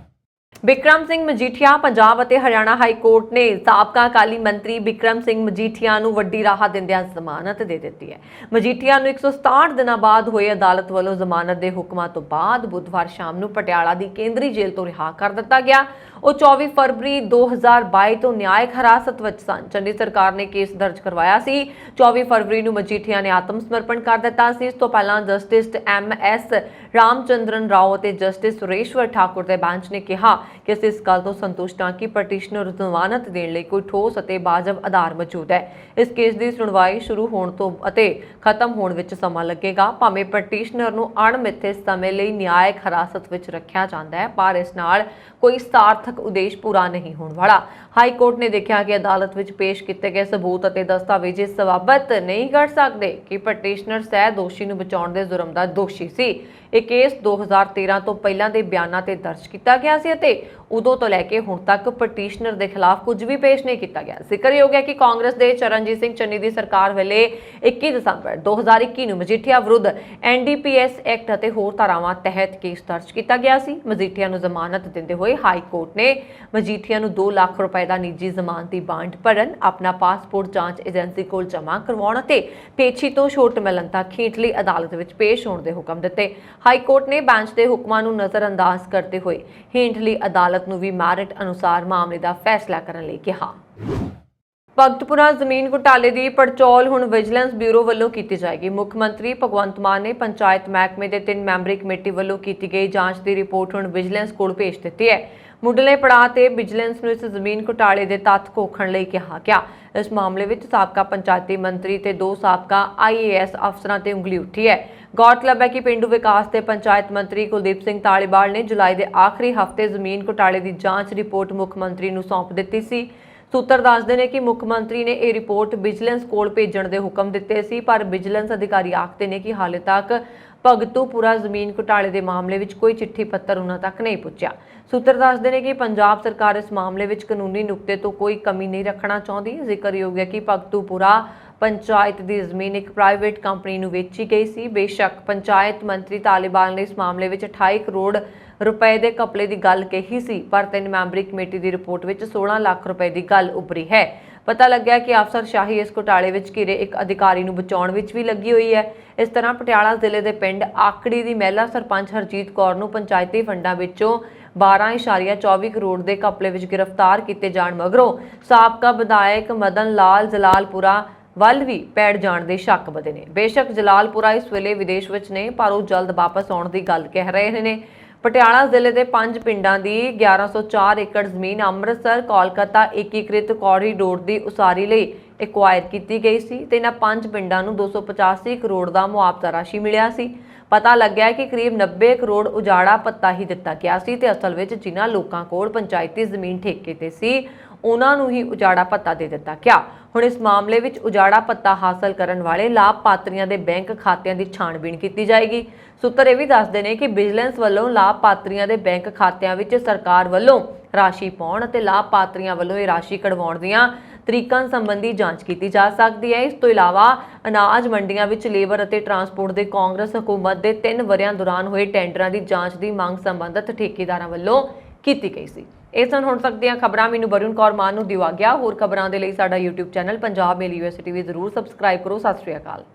ਬਿਕਰਮ ਸਿੰਘ ਮਜੀਠੀਆ ਪੰਜਾਬ ਅਤੇ ਹਰਿਆਣਾ ਹਾਈ ਕੋਰਟ ਨੇ ਸਾਬਕਾ ਅਕਾਲੀ ਮੰਤਰੀ ਬਿਕਰਮ ਸਿੰਘ ਮਜੀਠੀਆ ਨੂੰ ਵੱਡੀ ਰਾਹਤ ਦਿੰਦਿਆਂ ਜ਼ਮਾਨਤ ਦੇ ਦਿੱਤੀ ਹੈ। ਮਜੀਠੀਆ ਨੂੰ 167 ਦਿਨਾਂ ਬਾਅਦ ਹੋਏ ਅਦਾਲਤ ਵੱਲੋਂ ਜ਼ਮਾਨਤ ਦੇ ਹੁਕਮਾਂ ਤੋਂ ਬਾਅਦ ਬੁੱਧਵਾਰ ਸ਼ਾਮ ਨੂੰ ਪਟਿਆਲਾ ਦੀ ਕੇਂਦਰੀ ਜੇਲ੍ਹ ਤੋਂ ਰਿਹਾ ਕਰ ਦਿੱਤਾ ਗਿਆ। ਉਹ 24 ਫਰਵਰੀ 2022 ਤੋਂ ਨਿਆਇਕ ਹਿਰਾਸਤ ਵਿੱਚ ਸਨ। ਚੰਡੀ ਸਰਕਾਰ ਨੇ ਕੇਸ ਦਰਜ ਕਰਵਾਇਆ ਸੀ। 24 ਫਰਵਰੀ ਨੂੰ ਮਜੀਠੀਆ ਨੇ ਆਤਮ ਸਮਰਪਣ ਕਰ ਦਿੱਤਾ ਸੀ। ਇਸ ਤੋਂ ਪਹਿਲਾਂ ਜਸਟਿਸ MS ਰਾਮਚੰਦਰਨ ਰਾਓ ਅਤੇ ਜਸਟਿਸ ਸੁਰੇਸ਼ਵਰ ਠਾਕੁਰ ਦੇ ਬੈਂਚ ਨੇ ਕਿਹਾ ਕਿ ਅਸੀਂ ਇਸ ਗੱਲ ਤੋਂ ਸੰਤੁਸ਼ਟ ਹਾਂ ਕਿ ਪਟੀਸ਼ਨਰ ਨੂੰ ਜ਼ਮਾਨਤ ਦੇਣ ਲਈ ਕੋਈ ਠੋਸ ਅਤੇ ਵਾਜਬ ਆਧਾਰ ਮੌਜੂਦ ਹੈ। ਇਸ ਕੇਸ ਦੀ ਸੁਣਵਾਈ ਸ਼ੁਰੂ ਹੋਣ ਤੋਂ ਅਤੇ ਖਤਮ ਹੋਣ ਵਿੱਚ ਸਮਾਂ ਲੱਗੇਗਾ। ਭਾਵੇਂ ਪਟੀਸ਼ਨਰ ਨੂੰ ਅਣਮਿੱਥੇ ਸਮੇਂ ਲਈ ਨਿਆਇਕ ਹਿਰਾਸਤ ਵਿੱਚ ਰੱਖਿਆ ਜਾਂਦਾ ਹੈ, ਪਰ ਇਸ ਨਾਲ ਕੋਈ ਸਾਰਥਕ ਉਦੇਸ਼ ਪੂਰਾ ਨਹੀਂ ਹੋਣ ਵਾਲਾ। ਹਾਈ ਕੋਰਟ ਨੇ ਦੇਖਿਆ ਕਿ ਅਦਾਲਤ ਵਿੱਚ ਪੇਸ਼ ਕੀਤੇ ਗਏ ਸਬੂਤ ਅਤੇ ਦਸਤਾਵੇਜ਼ ਇਸ ਸਬੂਤ ਨਹੀਂ ਕਰ ਸਕਦੇ ਕਿ ਪਟੀਸ਼ਨਰ ਸਹਿ ਦੋਸ਼ੀ ਨੂੰ ਬਚਾਉਣ ਦੇ ਜੁਰਮ ਦਾ ਦੋਸ਼ੀ ਸੀ। ਇਹ ਕੇਸ 2013 ਤੋਂ ਪਹਿਲਾਂ ਦੇ ਬਿਆਨਾਂ ਤੇ ਦਰਜ ਕੀਤਾ ਗਿਆ ਸੀ ਅਤੇ ਉਦੋਂ ਤੋਂ ਲੈ ਕੇ ਹੁਣ ਤੱਕ ਪਟੀਸ਼ਨਰ ਦੇ ਖਿਲਾਫ ਕੁਝ ਵੀ ਪੇਸ਼ ਨਹੀਂ ਕੀਤਾ ਗਿਆ। ਜ਼ਿਕਰਯੋਗ ਹੈ ਕਿ ਕਾਂਗਰਸ ਦੇ ਚਰਨਜੀਤ ਸਿੰਘ ਚੰਨੀ ਦੀ ਸਰਕਾਰ ਵੇਲੇ 21 ਦਸੰਬਰ 2021 ਨੂੰ ਮਜੀਠੀਆ ਵਿਰੁੱਧ NDPS ਐਕਟ ਅਤੇ ਹੋਰ ਧਾਰਾਵਾਂ ਤਹਿਤ ਕੇਸ ਦਰਜ ਕੀਤਾ ਗਿਆ ਸੀ। ਮਜੀਠੀਆ ਨੂੰ ਜ਼ਮਾਨਤ ਦਿੰਦੇ ਹੋਏ ਹਾਈ ਕੋਰਟ ਨੇ ਮਜੀਠੀਆ ਨੂੰ 2 ਲੱਖ ਰੁਪਏ ਦਾ ਨਿੱਜੀ ਜ਼ਮਾਨਤੀ ਬਾਂਡ ਭਰਨ, ਆਪਣਾ ਪਾਸਪੋਰਟ ਜਾਂਚ ਏਜੰਸੀ ਕੋਲ ਜਮ੍ਹਾਂ ਕਰਵਾਉਣ ਅਤੇ ਪੇਸ਼ੀ ਤੋਂ ਛੋਟ ਮਿਲਣ ਤੱਕ ਹੇਠਲੀ ਅਦਾਲਤ ਵਿੱਚ ਪੇਸ਼ ਹੋਣ ਦੇ ਹੁਕਮ ਦਿੱਤੇ। ਹਾਈ ਕੋਰਟ ਨੇ ਬੈਂਚ ਦੇ ਹੁਕਮਾਂ ਨੂੰ ਨਜ਼ਰਅੰਦਾਜ਼ ਕਰਦੇ ਹੋਏ ਹੇਠਲੀ ਅਦਾਲਤ ਨੂੰ ਵੀ ਮੈਰਿਟ ਅਨੁਸਾਰ ਮਾਮਲੇ ਦਾ ਫੈਸਲਾ ਕਰਨ ਲਈ ਕਿਹਾ। ਭਗਤਪੁਰਾ ਜ਼ਮੀਨ ਘੁਟਾਲੇ ਦੀ ਪੜਚੋਲ ਹੁਣ ਵਿਜੀਲੈਂਸ ਬਿਊਰੋ ਵੱਲੋਂ ਕੀਤੀ ਜਾਏਗੀ। ਮੁੱਖ ਮੰਤਰੀ ਭਗਵੰਤ ਮਾਨ ਨੇ ਪੰਚਾਇਤ ਮਹਿਕਮੇ ਦੇ 3 ਮੈਂਬਰੀ ਕਮੇਟੀ ਵੱਲੋਂ ਕੀਤੀ ਗਈ ਜਾਂਚ ਦੀ ਰਿਪੋਰਟ ਹੁਣ ਵਿਜੀਲੈਂਸ ਕੋਲ ਭੇਜ ਦਿੱਤੀ ਹੈ। ਮੁੱਢਲੇ ਪੜਾਅ ਤੇ ਵਿਜੀਲੈਂਸ ਨੂੰ ਇਸ ਜ਼ਮੀਨ ਘੁਟਾਲੇ ਦੇ ਤੱਥ ਘੋਖਣ ਲਈ ਕਿਹਾ ਗਿਆ। ਇਸ ਮਾਮਲੇ ਵਿੱਚ ਸਾਬਕਾ ਪੰਚਾਇਤੀ ਮੰਤਰੀ ਤੇ 2 ਸਾਬਕਾ IAS ਅਫਸਰਾਂ ਤੇ ਉਂਗਲੀ ਉੱਠੀ ਹੈ। ਗੌਰਤਲਬ ਹੈ ਕਿ ਪੇਂਡੂ ਵਿਕਾਸ ਤੇ ਪੰਚਾਇਤ ਮੰਤਰੀ ਕੁਲਦੀਪ ਸਿੰਘ ਧਾਲੀਵਾਲ ਨੇ ਜੁਲਾਈ ਦੇ ਆਖਰੀ ਹਫ਼ਤੇ ਜ਼ਮੀਨ ਘੁਟਾਲੇ ਦੀ ਜਾਂਚ ਰਿਪੋਰਟ ਮੁੱਖ ਮੰਤਰੀ ਨੂੰ ਸੌਂਪ ਦਿੱਤੀ ਸੀ। ਸੂਤਰ ਦੱਸਦੇ ਨੇ ਕਿ ਮੁੱਖ ਮੰਤਰੀ ਨੇ ਇਹ ਰਿਪੋਰਟ ਵਿਜੀਲੈਂਸ ਕੋਲ ਭੇਜਣ ਦੇ ਹੁਕਮ ਦਿੱਤੇ ਸੀ, ਪਰ ਵਿਜੀਲੈਂਸ ਅਧਿਕਾਰੀ ਆਖਦੇ ਨੇ ਕਿ ਹਾਲੇ ਤੱਕ ਭਗਤੂਪੁਰਾ ਜ਼ਮੀਨ ਘੁਟਾਲੇ ਦੇ ਮਾਮਲੇ ਵਿੱਚ ਕੋਈ ਚਿੱਠੀ ਪੱਤਰ ਉਹਨਾਂ ਤੱਕ ਨਹੀਂ ਪਹੁੰਚਿਆ। ਸੂਤਰ ਦੱਸਦੇ ਨੇ ਕਿ ਪੰਜਾਬ ਸਰਕਾਰ ਇਸ ਮਾਮਲੇ ਵਿੱਚ ਕਾਨੂੰਨੀ ਨੁਕਤੇ ਤੋਂ ਕੋਈ ਕਮੀ ਨਹੀਂ ਰੱਖਣਾ ਚਾਹੁੰਦੀ। ਜ਼ਿਕਰਯੋਗ ਹੈ ਕਿ ਭਗਤੂਪੁਰਾ ਪੰਚਾਇਤ ਦੀ ਜ਼ਮੀਨ ਇੱਕ ਪ੍ਰਾਈਵੇਟ ਕੰਪਨੀ ਨੂੰ ਵੇਚੀ ਗਈ ਸੀ। ਬੇਸ਼ੱਕ ਪੰਚਾਇਤ ਮੰਤਰੀ ਧਾਲੀਵਾਲ ਨੇ ਇਸ ਮਾਮਲੇ ਵਿੱਚ 28 ਕਰੋੜ ਰੁਪਏ ਦੇ ਘਪਲੇ ਦੀ ਗੱਲ ਕਹੀ ਸੀ, ਪਰ 3 ਮੈਂਬਰੀ ਕਮੇਟੀ ਦੀ ਰਿਪੋਰਟ ਵਿੱਚ 16 ਲੱਖ ਰੁਪਏ ਦੀ ਗੱਲ ਉੱਭਰੀ ਹੈ। ਪਤਾ ਲੱਗਿਆ ਕਿ ਅਫਸਰਸ਼ਾਹੀ ਇਸ ਘੁਟਾਲੇ ਵਿੱਚ ਘਿਰੇ ਇੱਕ ਅਧਿਕਾਰੀ ਨੂੰ ਬਚਾਉਣ ਵਿੱਚ ਵੀ ਲੱਗੀ ਹੋਈ ਹੈ। ਇਸ ਤਰ੍ਹਾਂ ਪਟਿਆਲਾ ਜ਼ਿਲ੍ਹੇ ਦੇ ਪਿੰਡ ਆਕੜੀ ਦੀ ਮਹਿਲਾ ਸਰਪੰਚ ਹਰਜੀਤ ਕੌਰ ਨੂੰ ਪੰਚਾਇਤੀ ਫੰਡਾਂ ਵਿੱਚੋਂ 12.24 ਕਰੋੜ ਦੇ ਘਪਲੇ ਵਿੱਚ ਗ੍ਰਿਫਤਾਰ ਕੀਤੇ ਜਾਣ ਮਗਰੋਂ ਸਾਬਕਾ ਵਿਧਾਇਕ ਮਦਨ ਲਾਲ ਜਲਾਲਪੁਰਾ ਵੱਲ ਵੀ ਪੈੜ ਜਾਣ ਦੇ ਸ਼ੱਕ ਵਧੇ ਨੇ। ਬੇਸ਼ੱਕ ਜਲਾਲਪੁਰਾ ਇਸ ਵੇਲੇ ਵਿਦੇਸ਼ ਵਿੱਚ ਨੇ, ਪਰ ਉਹ ਜਲਦ ਵਾਪਸ ਆਉਣ ਦੀ ਗੱਲ ਕਹਿ ਰਹੇ ਨੇ। ਪਟਿਆਲਾ ਜ਼ਿਲ੍ਹੇ ਦੇ 5 ਪਿੰਡਾਂ ਦੀ 1104 ਏਕੜ ਜ਼ਮੀਨ ਅੰਮ੍ਰਿਤਸਰ ਕੋਲਕਾਤਾ ਏਕੀਕ੍ਰਿਤ ਕੋਰੀਡੋਰ ਦੀ ਉਸਾਰੀ ਲਈ ਐਕਵਾਇਰ ਕੀਤੀ ਗਈ ਸੀ ਤੇ ਇਹਨਾਂ 5 ਪਿੰਡਾਂ ਨੂੰ 285 ਕਰੋੜ ਦਾ ਮੁਆਵਜ਼ਾ ਰਾਸ਼ੀ ਮਿਲਿਆ ਸੀ। ਪਤਾ ਲੱਗਿਆ ਕਿ ਕਰੀਬ 90 ਕਰੋੜ ਉਜਾੜਾ ਭੱਤਾ ਹੀ ਦਿੱਤਾ ਗਿਆ ਸੀ ਤੇ ਅਸਲ ਵਿੱਚ ਜਿਨ੍ਹਾਂ ਲੋਕਾਂ ਕੋਲ ਪੰਚਾਇਤੀ ਜ਼ਮੀਨ ਠੇਕੇ ਤੇ ਸੀ ਉਹਨਾਂ ਨੂੰ ਹੀ ਉਜਾੜਾ ਭੱਤਾ ਦੇ ਦਿੱਤਾ ਗਿਆ। ਹੁਣ ਇਸ ਮਾਮਲੇ ਵਿੱਚ ਉਜਾੜਾ ਭੱਤਾ ਹਾਸਲ ਕਰਨ ਵਾਲੇ ਲਾਭਪਾਤਰੀਆਂ ਦੇ ਬੈਂਕ ਖਾਤਿਆਂ ਦੀ ਛਾਣਬੀਣ ਕੀਤੀ ਜਾਏਗੀ। ਸੂਤਰ ਇਹ ਵੀ ਦੱਸਦੇ ਨੇ ਕਿ ਵਿਜੀਲੈਂਸ ਵੱਲੋਂ ਲਾਭਪਾਤਰੀਆਂ ਦੇ ਬੈਂਕ ਖਾਤਿਆਂ ਵਿੱਚ ਸਰਕਾਰ ਵੱਲੋਂ ਰਾਸ਼ੀ ਪਾਉਣ ਅਤੇ ਲਾਭਪਾਤਰੀਆਂ ਵੱਲੋਂ ਇਹ ਰਾਸ਼ੀ ਕਢਵਾਉਣ ਦੀਆਂ ਤਰੀਕਾਂ ਸੰਬੰਧੀ ਜਾਂਚ ਕੀਤੀ ਜਾ ਸਕਦੀ ਹੈ। ਇਸ ਤੋਂ ਇਲਾਵਾ ਅਨਾਜ ਮੰਡੀਆਂ ਵਿੱਚ ਲੇਬਰ ਅਤੇ ਟਰਾਂਸਪੋਰਟ ਦੇ ਕਾਂਗਰਸ ਹਕੂਮਤ ਦੇ 3 ਵਰ੍ਹਿਆਂ ਦੌਰਾਨ ਹੋਏ ਟੈਂਡਰਾਂ ਦੀ ਜਾਂਚ ਦੀ ਮੰਗ ਸੰਬੰਧਤ ਠੇਕੇਦਾਰਾਂ ਵੱਲੋਂ ਕੀਤੀ ਗਈ ਸੀ। ਇਹ ਸਨ ਹੁਣ ਤੱਕ ਦੀਆਂ ਖਬਰਾਂ। ਮੈਨੂੰ ਵਰੁਣ ਕੌਰ ਮਾਨ ਨੂੰ ਦਿਵਾ ਗਿਆ। ਹੋਰ ਖਬਰਾਂ ਦੇ ਲਈ ਸਾਡਾ YouTube ਚੈਨਲ ਪੰਜਾਬ ਮੇਲ ਯੂਐਸਏ ਟੀਵੀ ਜ਼ਰੂਰ ਸਬਸਕ੍ਰਾਈਬ ਕਰੋ। ਸਤਿ ਸ਼੍ਰੀ ਅਕਾਲ।